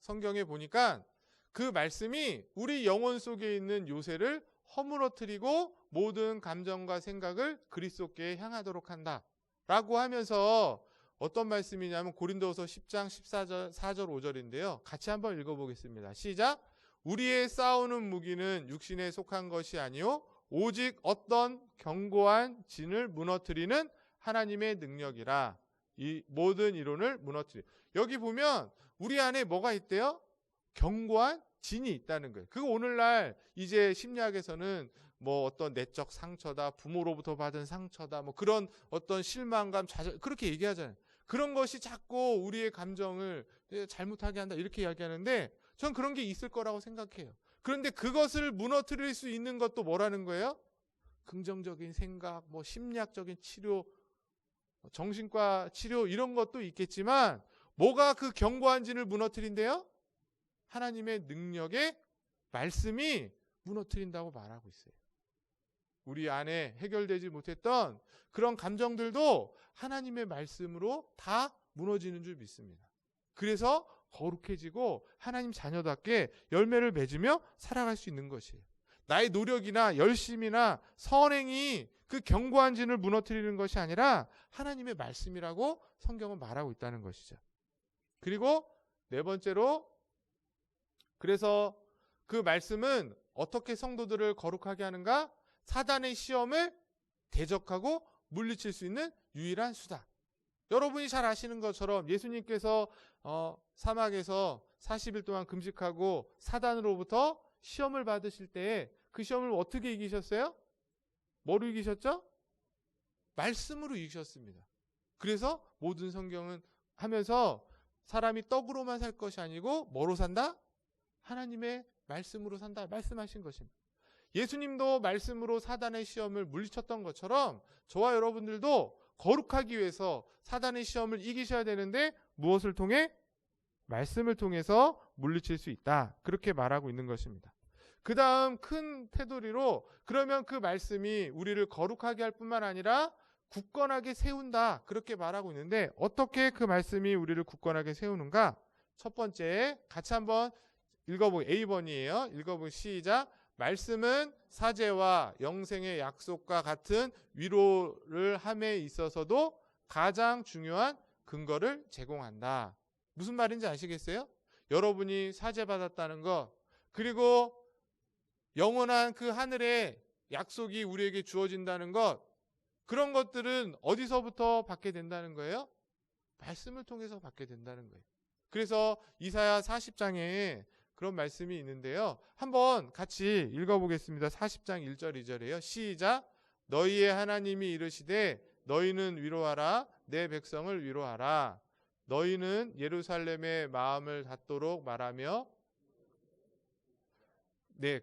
성경에 보니까 그 말씀이 우리 영혼 속에 있는 요새를 허물어뜨리고 모든 감정과 생각을 그리스도께 향하도록 한다 라고 하면서, 어떤 말씀이냐면 고린도후서 10장 14절 4절 5절인데요. 같이 한번 읽어보겠습니다. 시작. 우리의 싸우는 무기는 육신에 속한 것이 아니요 오직 어떤 견고한 진을 무너뜨리는 하나님의 능력이라. 이 모든 이론을 무너뜨리. 여기 보면 우리 안에 뭐가 있대요? 견고한 진이 있다는 거예요. 그거 오늘날 이제 심리학에서는 뭐 어떤 내적 상처다, 부모로부터 받은 상처다, 뭐 그런 어떤 실망감, 좌절, 그렇게 얘기하잖아요. 그런 것이 자꾸 우리의 감정을 잘못하게 한다, 이렇게 이야기하는데, 전 그런 게 있을 거라고 생각해요. 그런데 그것을 무너뜨릴 수 있는 것도 뭐라는 거예요? 긍정적인 생각, 뭐 심리학적인 치료, 정신과 치료, 이런 것도 있겠지만, 뭐가 그 견고한 진을 무너뜨린대요? 하나님의 능력의 말씀이 무너뜨린다고 말하고 있어요. 우리 안에 해결되지 못했던 그런 감정들도 하나님의 말씀으로 다 무너지는 줄 믿습니다. 그래서 거룩해지고 하나님 자녀답게 열매를 맺으며 살아갈 수 있는 것이에요. 나의 노력이나 열심이나 선행이 그 견고한 진을 무너뜨리는 것이 아니라 하나님의 말씀이라고 성경은 말하고 있다는 것이죠. 그리고 네 번째로, 그래서 그 말씀은 어떻게 성도들을 거룩하게 하는가? 사단의 시험을 대적하고 물리칠 수 있는 유일한 수다. 여러분이 잘 아시는 것처럼 예수님께서 사막에서 40일 동안 금식하고 사단으로부터 시험을 받으실 때에 그 시험을 어떻게 이기셨어요? 뭐로 이기셨죠? 말씀으로 이기셨습니다. 그래서 모든 성경은 하면서 사람이 떡으로만 살 것이 아니고 뭐로 산다? 하나님의 말씀으로 산다 말씀하신 것입니다. 예수님도 말씀으로 사단의 시험을 물리쳤던 것처럼 저와 여러분들도 거룩하기 위해서 사단의 시험을 이기셔야 되는데 무엇을 통해? 말씀을 통해서 물리칠 수 있다. 그렇게 말하고 있는 것입니다. 그 다음 큰 테두리로 그러면 그 말씀이 우리를 거룩하게 할 뿐만 아니라 굳건하게 세운다. 그렇게 말하고 있는데 어떻게 그 말씀이 우리를 굳건하게 세우는가? 첫 번째 같이 한번 읽어보기 A번이에요. 읽어보기 시작. 말씀은 사제와 영생의 약속과 같은 위로를 함에 있어서도 가장 중요한 근거를 제공한다. 무슨 말인지 아시겠어요? 여러분이 사제받았다는 것, 그리고 영원한 그 하늘의 약속이 우리에게 주어진다는 것, 그런 것들은 어디서부터 받게 된다는 거예요? 말씀을 통해서 받게 된다는 거예요. 그래서 이사야 40장에 그런 말씀이 있는데요. 한번 같이 읽어보겠습니다. 40장 1절 2절이에요. 시작. 너희의 하나님이 이르시되 너희는 위로하라. 내 백성을 위로하라. 너희는 예루살렘의 마음을 닫도록 말하며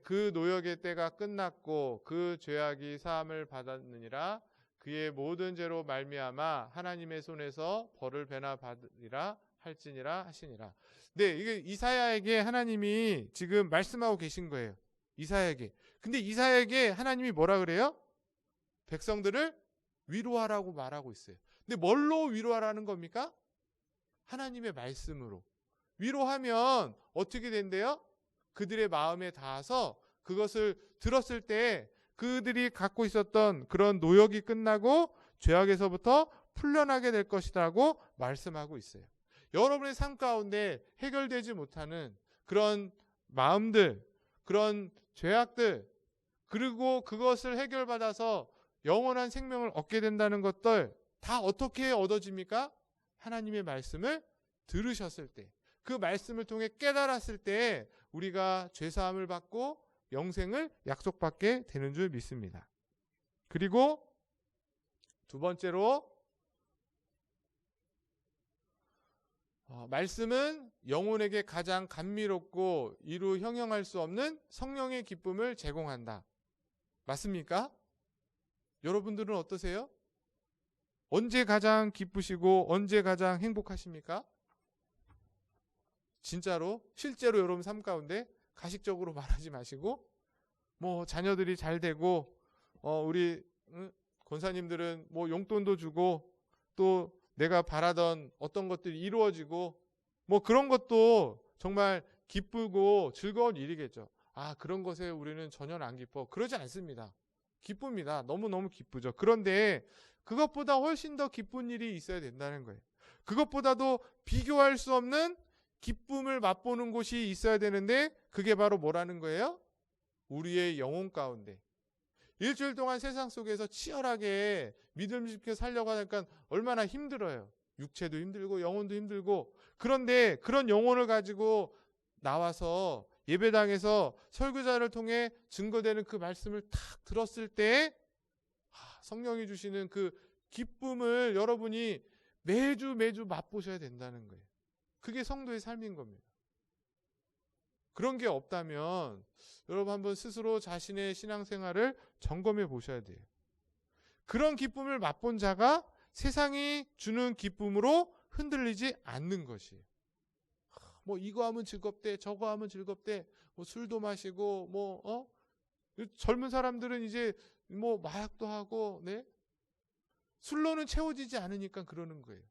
그 노역의 때가 끝났고 그 죄악이 사함을 받았느니라. 그의 모든 죄로 말미암아 하나님의 손에서 벌을 배나 받으리라 할지니라 하시니라. 이게 이사야에게 하나님이 지금 말씀하고 계신 거예요. 이사야에게. 근데 이사야에게 하나님이 뭐라 그래요? 백성들을 위로하라고 말하고 있어요. 근데 뭘로 위로하라는 겁니까? 하나님의 말씀으로. 위로하면 어떻게 된대요? 그들의 마음에 닿아서 그것을 들었을 때 그들이 갖고 있었던 그런 노역이 끝나고 죄악에서부터 풀려나게 될 것이라고 말씀하고 있어요. 여러분의 삶 가운데 해결되지 못하는 그런 마음들, 그런 죄악들, 그리고 그것을 해결받아서 영원한 생명을 얻게 된다는 것들 다 어떻게 얻어집니까? 하나님의 말씀을 들으셨을 때, 그 말씀을 통해 깨달았을 때 우리가 죄사함을 받고 영생을 약속받게 되는 줄 믿습니다. 그리고 두 번째로 말씀은 영혼에게 가장 감미롭고 이루 형용할 수 없는 성령의 기쁨을 제공한다. 맞습니까? 여러분들은 어떠세요? 언제 가장 기쁘시고 언제 가장 행복하십니까? 진짜로 실제로 여러분 삶 가운데 가식적으로 말하지 마시고 자녀들이 잘 되고 우리 권사님들은 용돈도 주고 또 내가 바라던 어떤 것들이 이루어지고 그런 것도 정말 기쁘고 즐거운 일이겠죠. 그런 것에 우리는 전혀 안 기뻐. 그러지 않습니다. 기쁩니다. 너무너무 기쁘죠. 그런데 그것보다 훨씬 더 기쁜 일이 있어야 된다는 거예요. 그것보다도 비교할 수 없는 기쁨을 맛보는 곳이 있어야 되는데 그게 바로 뭐라는 거예요? 우리의 영혼 가운데. 일주일 동안 세상 속에서 치열하게 믿음 지켜 살려고 하니까 얼마나 힘들어요. 육체도 힘들고 영혼도 힘들고. 그런데 그런 영혼을 가지고 나와서 예배당에서 설교자를 통해 증거되는 그 말씀을 탁 들었을 때 성령이 주시는 그 기쁨을 여러분이 매주 맛보셔야 된다는 거예요. 그게 성도의 삶인 겁니다. 그런 게 없다면 여러분 한번 스스로 자신의 신앙생활을 점검해 보셔야 돼요. 그런 기쁨을 맛본 자가 세상이 주는 기쁨으로 흔들리지 않는 것이에요. 이거 하면 즐겁대, 저거 하면 즐겁대, 술도 마시고, 젊은 사람들은 이제 마약도 하고, 술로는 채워지지 않으니까 그러는 거예요.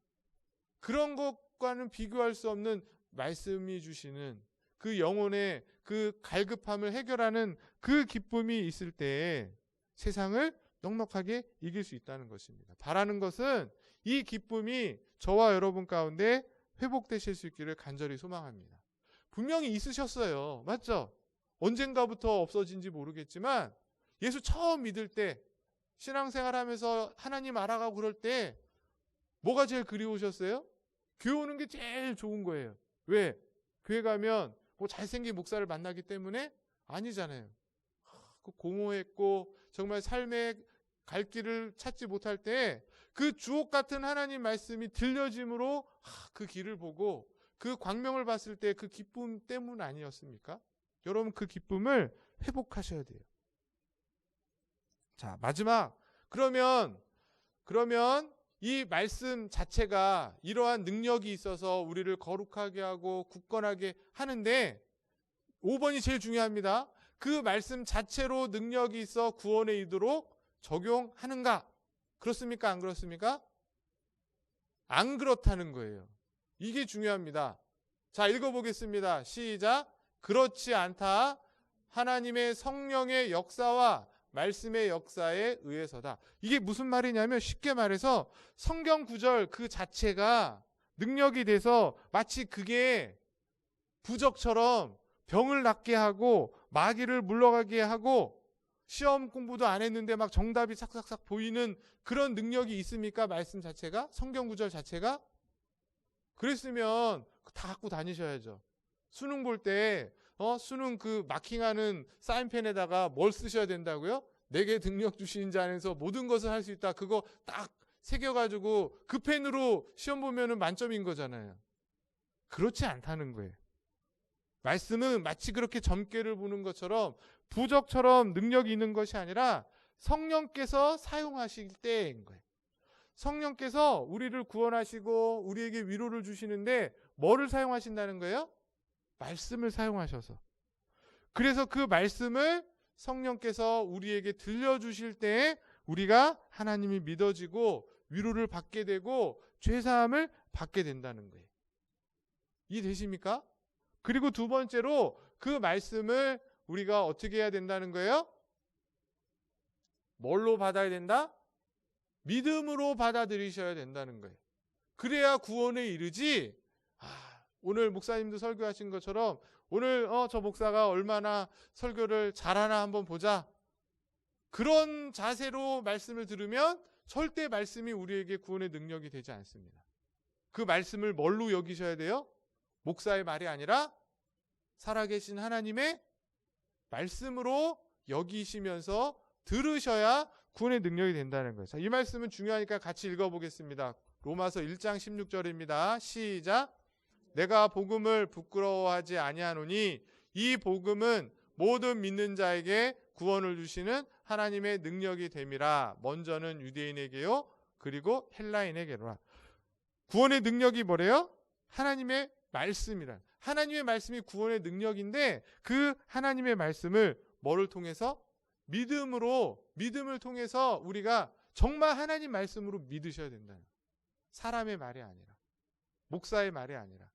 그런 것과는 비교할 수 없는 말씀이 주시는 그 영혼의 그 갈급함을 해결하는 그 기쁨이 있을 때 세상을 넉넉하게 이길 수 있다는 것입니다. 바라는 것은 이 기쁨이 저와 여러분 가운데 회복되실 수 있기를 간절히 소망합니다. 분명히 있으셨어요. 맞죠? 언젠가부터 없어진지 모르겠지만 예수 처음 믿을 때 신앙생활하면서 하나님 알아가고 그럴 때 뭐가 제일 그리우셨어요? 교회 오는 게 제일 좋은 거예요. 왜? 교회 가면 뭐 잘생긴 목사를 만나기 때문에? 아니잖아요. 공허했고 정말 삶의 갈 길을 찾지 못할 때 그 주옥 같은 하나님 말씀이 들려짐으로 그 길을 보고 그 광명을 봤을 때 그 기쁨 때문 아니었습니까? 여러분 그 기쁨을 회복하셔야 돼요. 자, 마지막. 그러면 이 말씀 자체가 이러한 능력이 있어서 우리를 거룩하게 하고 굳건하게 하는데 5번이 제일 중요합니다. 그 말씀 자체로 능력이 있어 구원에 이르도록 적용하는가? 그렇습니까? 안 그렇습니까? 안 그렇다는 거예요. 이게 중요합니다. 자, 읽어보겠습니다. 시작. 그렇지 않다. 하나님의 성령의 역사와 말씀의 역사에 의해서다. 이게 무슨 말이냐면 쉽게 말해서 성경 구절 그 자체가 능력이 돼서 마치 그게 부적처럼 병을 낫게 하고 마귀를 물러가게 하고 시험 공부도 안 했는데 막 정답이 삭삭삭 보이는 그런 능력이 있습니까? 말씀 자체가? 성경 구절 자체가? 그랬으면 다 갖고 다니셔야죠. 수능 볼 때 수능 그 마킹하는 사인펜에다가 뭘 쓰셔야 된다고요? 내게 능력 주신 자 안에서 모든 것을 할 수 있다. 그거 딱 새겨가지고 그 펜으로 시험 보면은 만점인 거잖아요. 그렇지 않다는 거예요. 말씀은 마치 그렇게 점괘를 보는 것처럼 부적처럼 능력이 있는 것이 아니라 성령께서 사용하실 때인 거예요. 성령께서 우리를 구원하시고 우리에게 위로를 주시는데 뭐를 사용하신다는 거예요? 말씀을 사용하셔서. 그래서 그 말씀을 성령께서 우리에게 들려주실 때 우리가 하나님이 믿어지고 위로를 받게 되고 죄사함을 받게 된다는 거예요. 이해되십니까? 그리고 두 번째로 그 말씀을 우리가 어떻게 해야 된다는 거예요? 뭘로 받아야 된다? 믿음으로 받아들이셔야 된다는 거예요. 그래야 구원에 이르지. 오늘 목사님도 설교하신 것처럼 오늘 저 목사가 얼마나 설교를 잘하나 한번 보자. 그런 자세로 말씀을 들으면 절대 말씀이 우리에게 구원의 능력이 되지 않습니다. 그 말씀을 뭘로 여기셔야 돼요? 목사의 말이 아니라 살아계신 하나님의 말씀으로 여기시면서 들으셔야 구원의 능력이 된다는 거예요. 자, 이 말씀은 중요하니까 같이 읽어보겠습니다. 로마서 1장 16절입니다. 시작. 내가 복음을 부끄러워하지 아니하노니 이 복음은 모든 믿는 자에게 구원을 주시는 하나님의 능력이 됨이라. 먼저는 유대인에게요 그리고 헬라인에게로라. 구원의 능력이 뭐래요? 하나님의 말씀이라. 하나님의 말씀이 구원의 능력인데 그 하나님의 말씀을 뭐를 통해서? 믿음을 통해서 우리가 정말 하나님 말씀으로 믿으셔야 된다. 사람의 말이 아니라, 목사의 말이 아니라,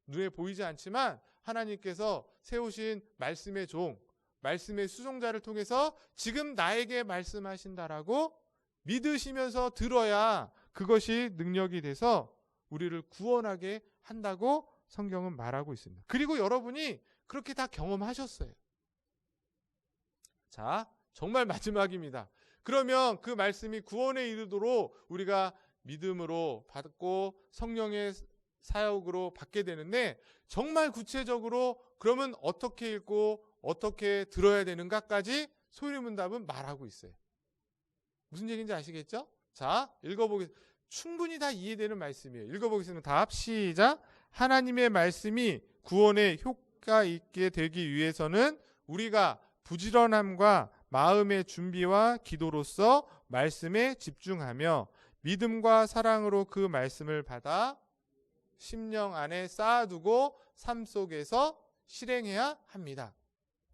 눈에 보이지 않지만 하나님께서 세우신 말씀의 종, 말씀의 수종자를 통해서 지금 나에게 말씀하신다라고 믿으시면서 들어야 그것이 능력이 돼서 우리를 구원하게 한다고 성경은 말하고 있습니다. 그리고 여러분이 그렇게 다 경험하셨어요. 자, 정말 마지막입니다. 그러면 그 말씀이 구원에 이르도록 우리가 믿음으로 받고 성령의 사역으로 받게 되는데 정말 구체적으로 그러면 어떻게 읽고 어떻게 들어야 되는가까지 소리문답은 말하고 있어요. 무슨 얘기인지 아시겠죠? 자, 읽어보겠습니다. 충분히 다 이해되는 말씀이에요. 읽어보겠습니다. 답 시작. 하나님의 말씀이 구원에 효과 있게 되기 위해서는 우리가 부지런함과 마음의 준비와 기도로서 말씀에 집중하며 믿음과 사랑으로 그 말씀을 받아 심령 안에 쌓아두고 삶 속에서 실행해야 합니다.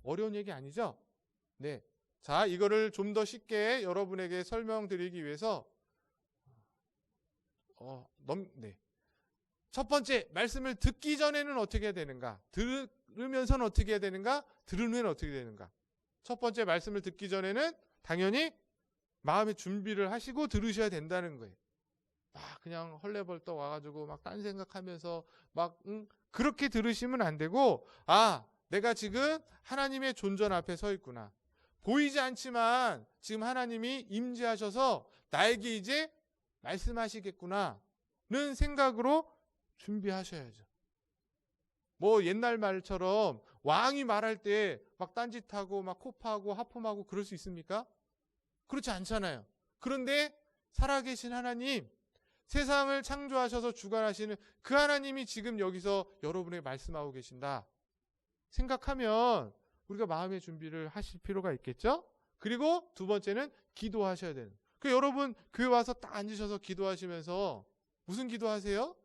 어려운 얘기 아니죠? 네. 자, 이거를 좀 더 쉽게 여러분에게 설명드리기 위해서 네. 첫 번째, 말씀을 듣기 전에는 어떻게 해야 되는가? 들으면서는 어떻게 해야 되는가? 들은 후에는 어떻게 되는가? 첫 번째, 말씀을 듣기 전에는 당연히 마음의 준비를 하시고 들으셔야 된다는 거예요. 막 그냥 헐레벌떡 와가지고 막 딴 생각하면서 막 그렇게 들으시면 안 되고, 내가 지금 하나님의 존전 앞에 서 있구나. 보이지 않지만 지금 하나님이 임재하셔서 나에게 이제 말씀하시겠구나는 생각으로 준비하셔야죠. 뭐 옛날 말처럼 왕이 말할 때 막 딴짓하고 막 코파하고 하품하고 그럴 수 있습니까? 그렇지 않잖아요. 그런데 살아계신 하나님, 세상을 창조하셔서 주관하시는 그 하나님이 지금 여기서 여러분에게 말씀하고 계신다 생각하면 우리가 마음의 준비를 하실 필요가 있겠죠? 그리고 두 번째는 기도하셔야 되는. 여러분 교회 와서 딱 앉으셔서 기도하시면서 무슨 기도하세요?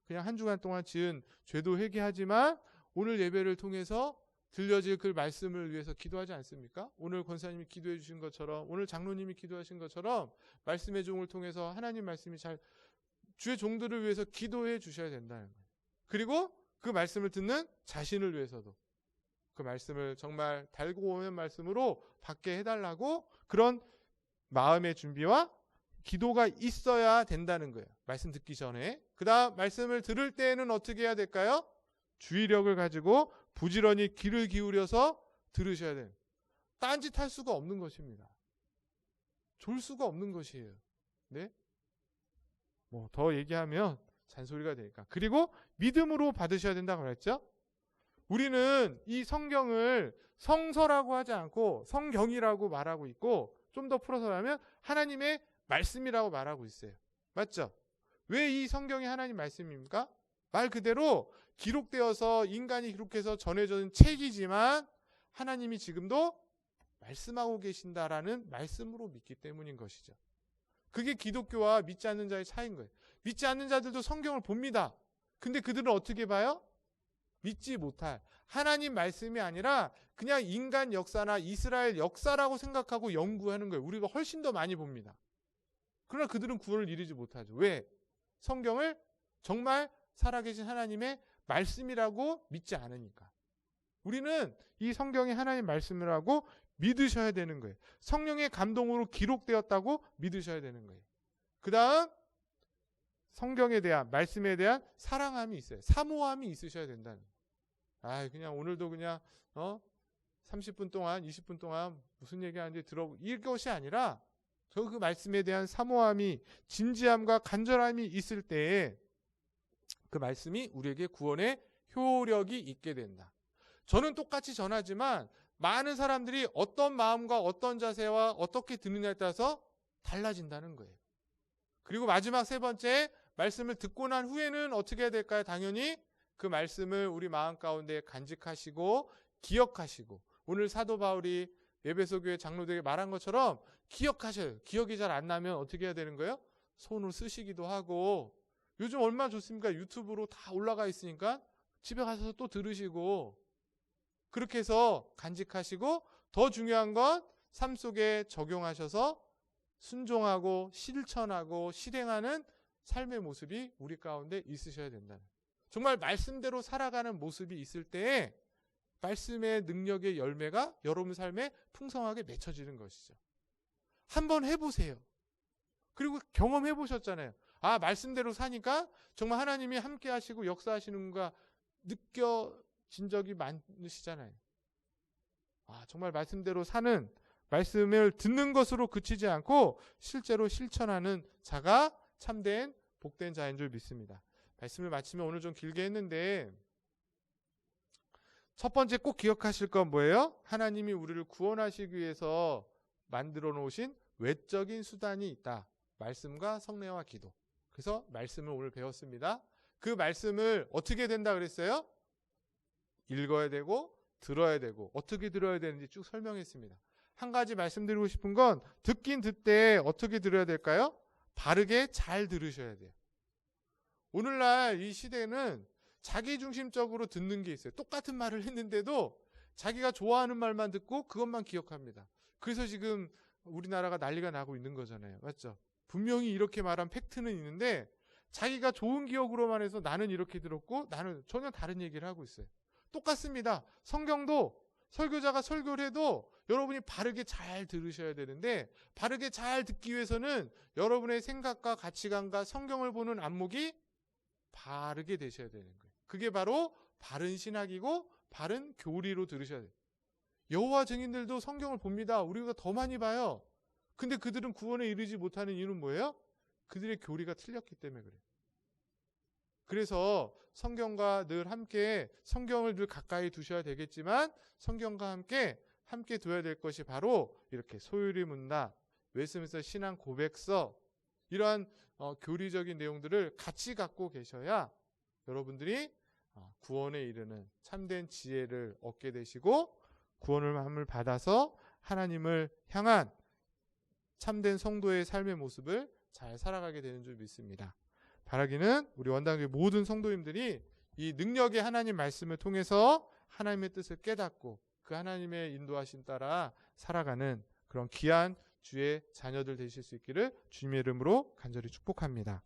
그냥 한 주간 동안 지은 죄도 회개하지만 오늘 예배를 통해서 들려질 그 말씀을 위해서 기도하지 않습니까? 오늘 권사님이 기도해 주신 것처럼, 오늘 장로님이 기도하신 것처럼 말씀의 종을 통해서 하나님 말씀이 잘 주의 종들을 위해서 기도해 주셔야 된다는 거예요. 그리고 그 말씀을 듣는 자신을 위해서도 그 말씀을 정말 달고 오는 말씀으로 받게 해달라고 그런 마음의 준비와 기도가 있어야 된다는 거예요. 말씀 듣기 전에. 그 다음 말씀을 들을 때에는 어떻게 해야 될까요? 주의력을 가지고 부지런히 귀를 기울여서 들으셔야 돼요. 딴짓할 수가 없는 것입니다. 졸 수가 없는 것이에요. 네? 뭐 더 얘기하면 잔소리가 되니까. 그리고 믿음으로 받으셔야 된다고 그랬죠? 우리는 이 성경을 성서라고 하지 않고 성경이라고 말하고 있고, 좀 더 풀어서 말하면 하나님의 말씀이라고 말하고 있어요. 맞죠? 왜 이 성경이 하나님 말씀입니까? 말 그대로 기록되어서 인간이 기록해서 전해진 책이지만 하나님이 지금도 말씀하고 계신다라는 말씀으로 믿기 때문인 것이죠. 그게 기독교와 믿지 않는 자의 차이인 거예요. 믿지 않는 자들도 성경을 봅니다. 근데 그들은 어떻게 봐요? 믿지 못할 하나님 말씀이 아니라 그냥 인간 역사나 이스라엘 역사라고 생각하고 연구하는 거예요. 우리가 훨씬 더 많이 봅니다. 그러나 그들은 구원을 이루지 못하죠. 왜? 성경을 정말 살아계신 하나님의 말씀이라고 믿지 않으니까. 우리는 이 성경이 하나님 말씀이라고 믿으셔야 되는 거예요. 성령의 감동으로 기록되었다고 믿으셔야 되는 거예요. 그 다음 성경에 대한, 말씀에 대한 사랑함이 있어요. 사모함이 있으셔야 된다는 거예요. 그냥 오늘도 그냥 30분 동안 20분 동안 무슨 얘기하는지 이것이 아니라 그 말씀에 대한 사모함이, 진지함과 간절함이 있을 때에 그 말씀이 우리에게 구원의 효력이 있게 된다. 저는 똑같이 전하지만 많은 사람들이 어떤 마음과 어떤 자세와 어떻게 듣느냐에 따라서 달라진다는 거예요. 그리고 마지막 세 번째, 말씀을 듣고 난 후에는 어떻게 해야 될까요? 당연히 그 말씀을 우리 마음 가운데 간직하시고 기억하시고, 오늘 사도 바울이 에베소 교회 장로들에게 말한 것처럼 기억하셔요. 기억이 잘 안 나면 어떻게 해야 되는 거예요? 손을 쓰시기도 하고, 요즘 얼마나 좋습니까? 유튜브로 다 올라가 있으니까 집에 가서 또 들으시고, 그렇게 해서 간직하시고, 더 중요한 건 삶 속에 적용하셔서 순종하고 실천하고 실행하는 삶의 모습이 우리 가운데 있으셔야 된다는, 정말 말씀대로 살아가는 모습이 있을 때에 말씀의 능력의 열매가 여러분 삶에 풍성하게 맺혀지는 것이죠. 한번 해보세요. 그리고 경험해 보셨잖아요. 말씀대로 사니까 정말 하나님이 함께 하시고 역사하시는가 느껴진 적이 많으시잖아요. 정말 말씀대로 사는, 말씀을 듣는 것으로 그치지 않고 실제로 실천하는 자가 참된 복된 자인 줄 믿습니다. 말씀을 마치면 오늘 좀 길게 했는데, 첫 번째 꼭 기억하실 건 뭐예요? 하나님이 우리를 구원하시기 위해서 만들어 놓으신 외적인 수단이 있다. 말씀과 성례와 기도. 그래서 말씀을 오늘 배웠습니다. 그 말씀을 어떻게 된다 그랬어요? 읽어야 되고 들어야 되고, 어떻게 들어야 되는지 쭉 설명했습니다. 한 가지 말씀드리고 싶은 건, 듣긴 듣되 어떻게 들어야 될까요? 바르게 잘 들으셔야 돼요. 오늘날 이 시대는 자기중심적으로 듣는 게 있어요. 똑같은 말을 했는데도 자기가 좋아하는 말만 듣고 그것만 기억합니다. 그래서 지금 우리나라가 난리가 나고 있는 거잖아요. 맞죠? 분명히 이렇게 말한 팩트는 있는데 자기가 좋은 기억으로만 해서 나는 이렇게 들었고 나는 전혀 다른 얘기를 하고 있어요. 똑같습니다. 성경도 설교자가 설교를 해도 여러분이 바르게 잘 들으셔야 되는데, 바르게 잘 듣기 위해서는 여러분의 생각과 가치관과 성경을 보는 안목이 바르게 되셔야 되는 거예요. 그게 바로 바른 신학이고 바른 교리로 들으셔야 돼요. 여호와 증인들도 성경을 봅니다. 우리가 더 많이 봐요. 근데 그들은 구원에 이르지 못하는 이유는 뭐예요? 그들의 교리가 틀렸기 때문에 그래요. 그래서 성경과 늘 함께, 성경을 늘 가까이 두셔야 되겠지만 성경과 함께 둬야 될 것이 바로 이렇게 소율이 문답, 웨스민스터 신앙 고백서, 이러한 교리적인 내용들을 같이 갖고 계셔야 여러분들이 구원에 이르는 참된 지혜를 얻게 되시고 구원을 받아서 하나님을 향한 참된 성도의 삶의 모습을 잘 살아가게 되는 줄 믿습니다. 바라기는 우리 원당교회 모든 성도님들이 이 능력의 하나님 말씀을 통해서 하나님의 뜻을 깨닫고 그 하나님의 인도하심 따라 살아가는 그런 귀한 주의 자녀들 되실 수 있기를 주님의 이름으로 간절히 축복합니다.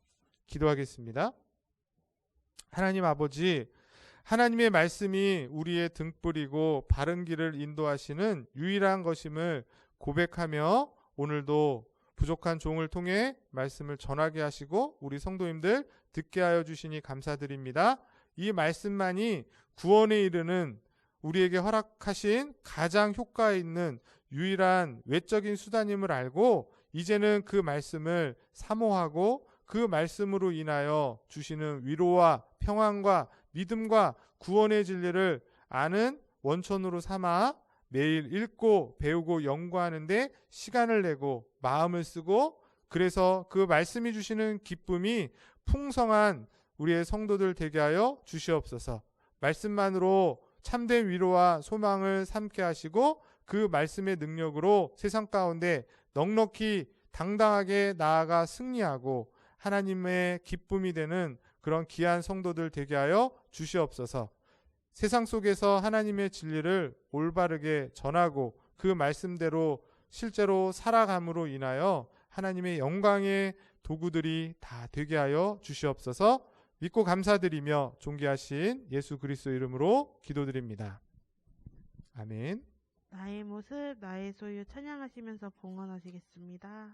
기도하겠습니다. 하나님 아버지, 하나님의 말씀이 우리의 등불이고 바른 길을 인도하시는 유일한 것임을 고백하며 오늘도 부족한 종을 통해 말씀을 전하게 하시고 우리 성도님들 듣게 하여 주시니 감사드립니다. 이 말씀만이 구원에 이르는 우리에게 허락하신 가장 효과 있는 유일한 외적인 수단임을 알고 이제는 그 말씀을 사모하고 그 말씀으로 인하여 주시는 위로와 평안과 믿음과 구원의 진리를 아는 원천으로 삼아 매일 읽고 배우고 연구하는데 시간을 내고 마음을 쓰고 그래서 그 말씀이 주시는 기쁨이 풍성한 우리의 성도들 되게 하여 주시옵소서. 말씀만으로 참된 위로와 소망을 삼게 하시고 그 말씀의 능력으로 세상 가운데 넉넉히 당당하게 나아가 승리하고 하나님의 기쁨이 되는 그런 귀한 성도들 되게 하여 주시옵소서. 세상 속에서 하나님의 진리를 올바르게 전하고 그 말씀대로 실제로 살아감으로 인하여 하나님의 영광의 도구들이 다 되게 하여 주시옵소서. 믿고 감사드리며 존귀하신 예수 그리스도 이름으로 기도드립니다. 아멘. 나의 모습, 나의 소유 찬양하시면서 봉헌하시겠습니다.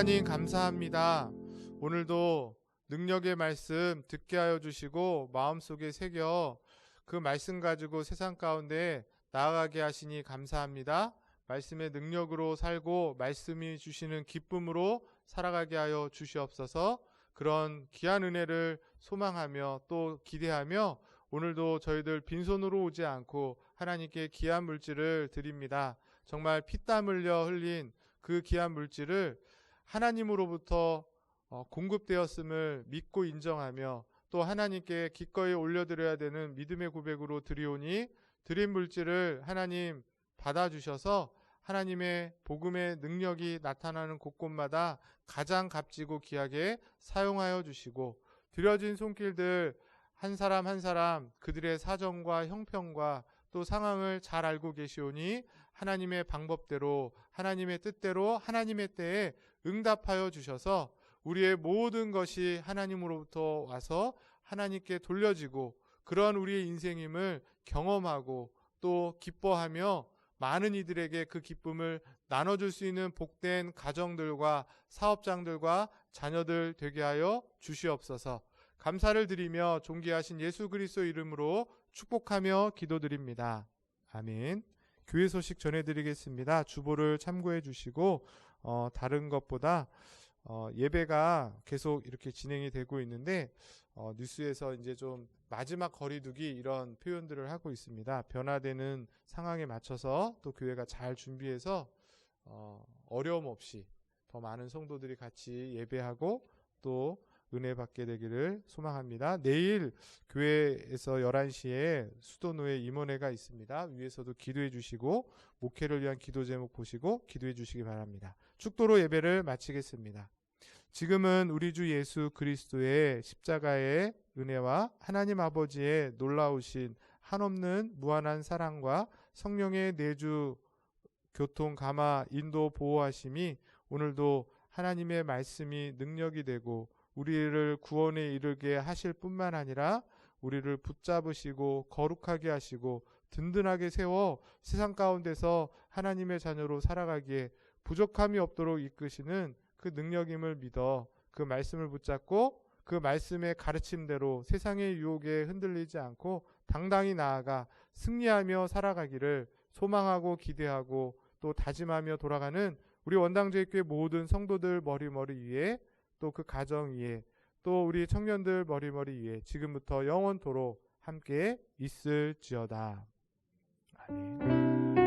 하나님 감사합니다. 오늘도 능력의 말씀 듣게 하여 주시고 마음속에 새겨 그 말씀 가지고 세상 가운데 나아가게 하시니 감사합니다. 말씀의 능력으로 살고 말씀이 주시는 기쁨으로 살아가게 하여 주시옵소서. 그런 귀한 은혜를 소망하며 또 기대하며 오늘도 저희들 빈손으로 오지 않고 하나님께 귀한 물질을 드립니다. 정말 피땀 흘려 흘린 그 귀한 물질을 하나님으로부터 공급되었음을 믿고 인정하며 또 하나님께 기꺼이 올려드려야 되는 믿음의 고백으로 드리오니 드린 물질을 하나님 받아주셔서 하나님의 복음의 능력이 나타나는 곳곳마다 가장 값지고 귀하게 사용하여 주시고 드려진 손길들 한 사람 한 사람 그들의 사정과 형편과 또 상황을 잘 알고 계시오니 하나님의 방법대로 하나님의 뜻대로 하나님의 때에 응답하여 주셔서 우리의 모든 것이 하나님으로부터 와서 하나님께 돌려지고 그런 우리의 인생임을 경험하고 또 기뻐하며 많은 이들에게 그 기쁨을 나눠줄 수 있는 복된 가정들과 사업장들과 자녀들 되게 하여 주시옵소서. 감사를 드리며 존귀하신 예수 그리스도 이름으로 축복하며 기도드립니다. 아멘. 교회 소식 전해드리겠습니다. 주보를 참고해 주시고 다른 것보다 예배가 계속 이렇게 진행이 되고 있는데 뉴스에서 이제 좀 마지막 거리두기 이런 표현들을 하고 있습니다. 변화되는 상황에 맞춰서 또 교회가 잘 준비해서 어려움 없이 더 많은 성도들이 같이 예배하고 또 은혜 받게 되기를 소망합니다. 내일 교회에서 11시에 수도노회 임원회가 있습니다. 위에서도 기도해 주시고 목회를 위한 기도 제목 보시고 기도해 주시기 바랍니다. 축도로 예배를 마치겠습니다. 지금은 우리 주 예수 그리스도의 십자가의 은혜와 하나님 아버지의 놀라우신 한없는 무한한 사랑과 성령의 내주 교통 감화 인도 보호하심이 오늘도 하나님의 말씀이 능력이 되고 우리를 구원에 이르게 하실 뿐만 아니라 우리를 붙잡으시고 거룩하게 하시고 든든하게 세워 세상 가운데서 하나님의 자녀로 살아가기에 부족함이 없도록 이끄시는 그 능력임을 믿어 그 말씀을 붙잡고 그 말씀의 가르침대로 세상의 유혹에 흔들리지 않고 당당히 나아가 승리하며 살아가기를 소망하고 기대하고 또 다짐하며 돌아가는 우리 원당제일교회 모든 성도들 머리머리 위에 또 그 가정 위에 또 우리 청년들 머리머리 위에 지금부터 영원토록 함께 있을지어다. 아멘.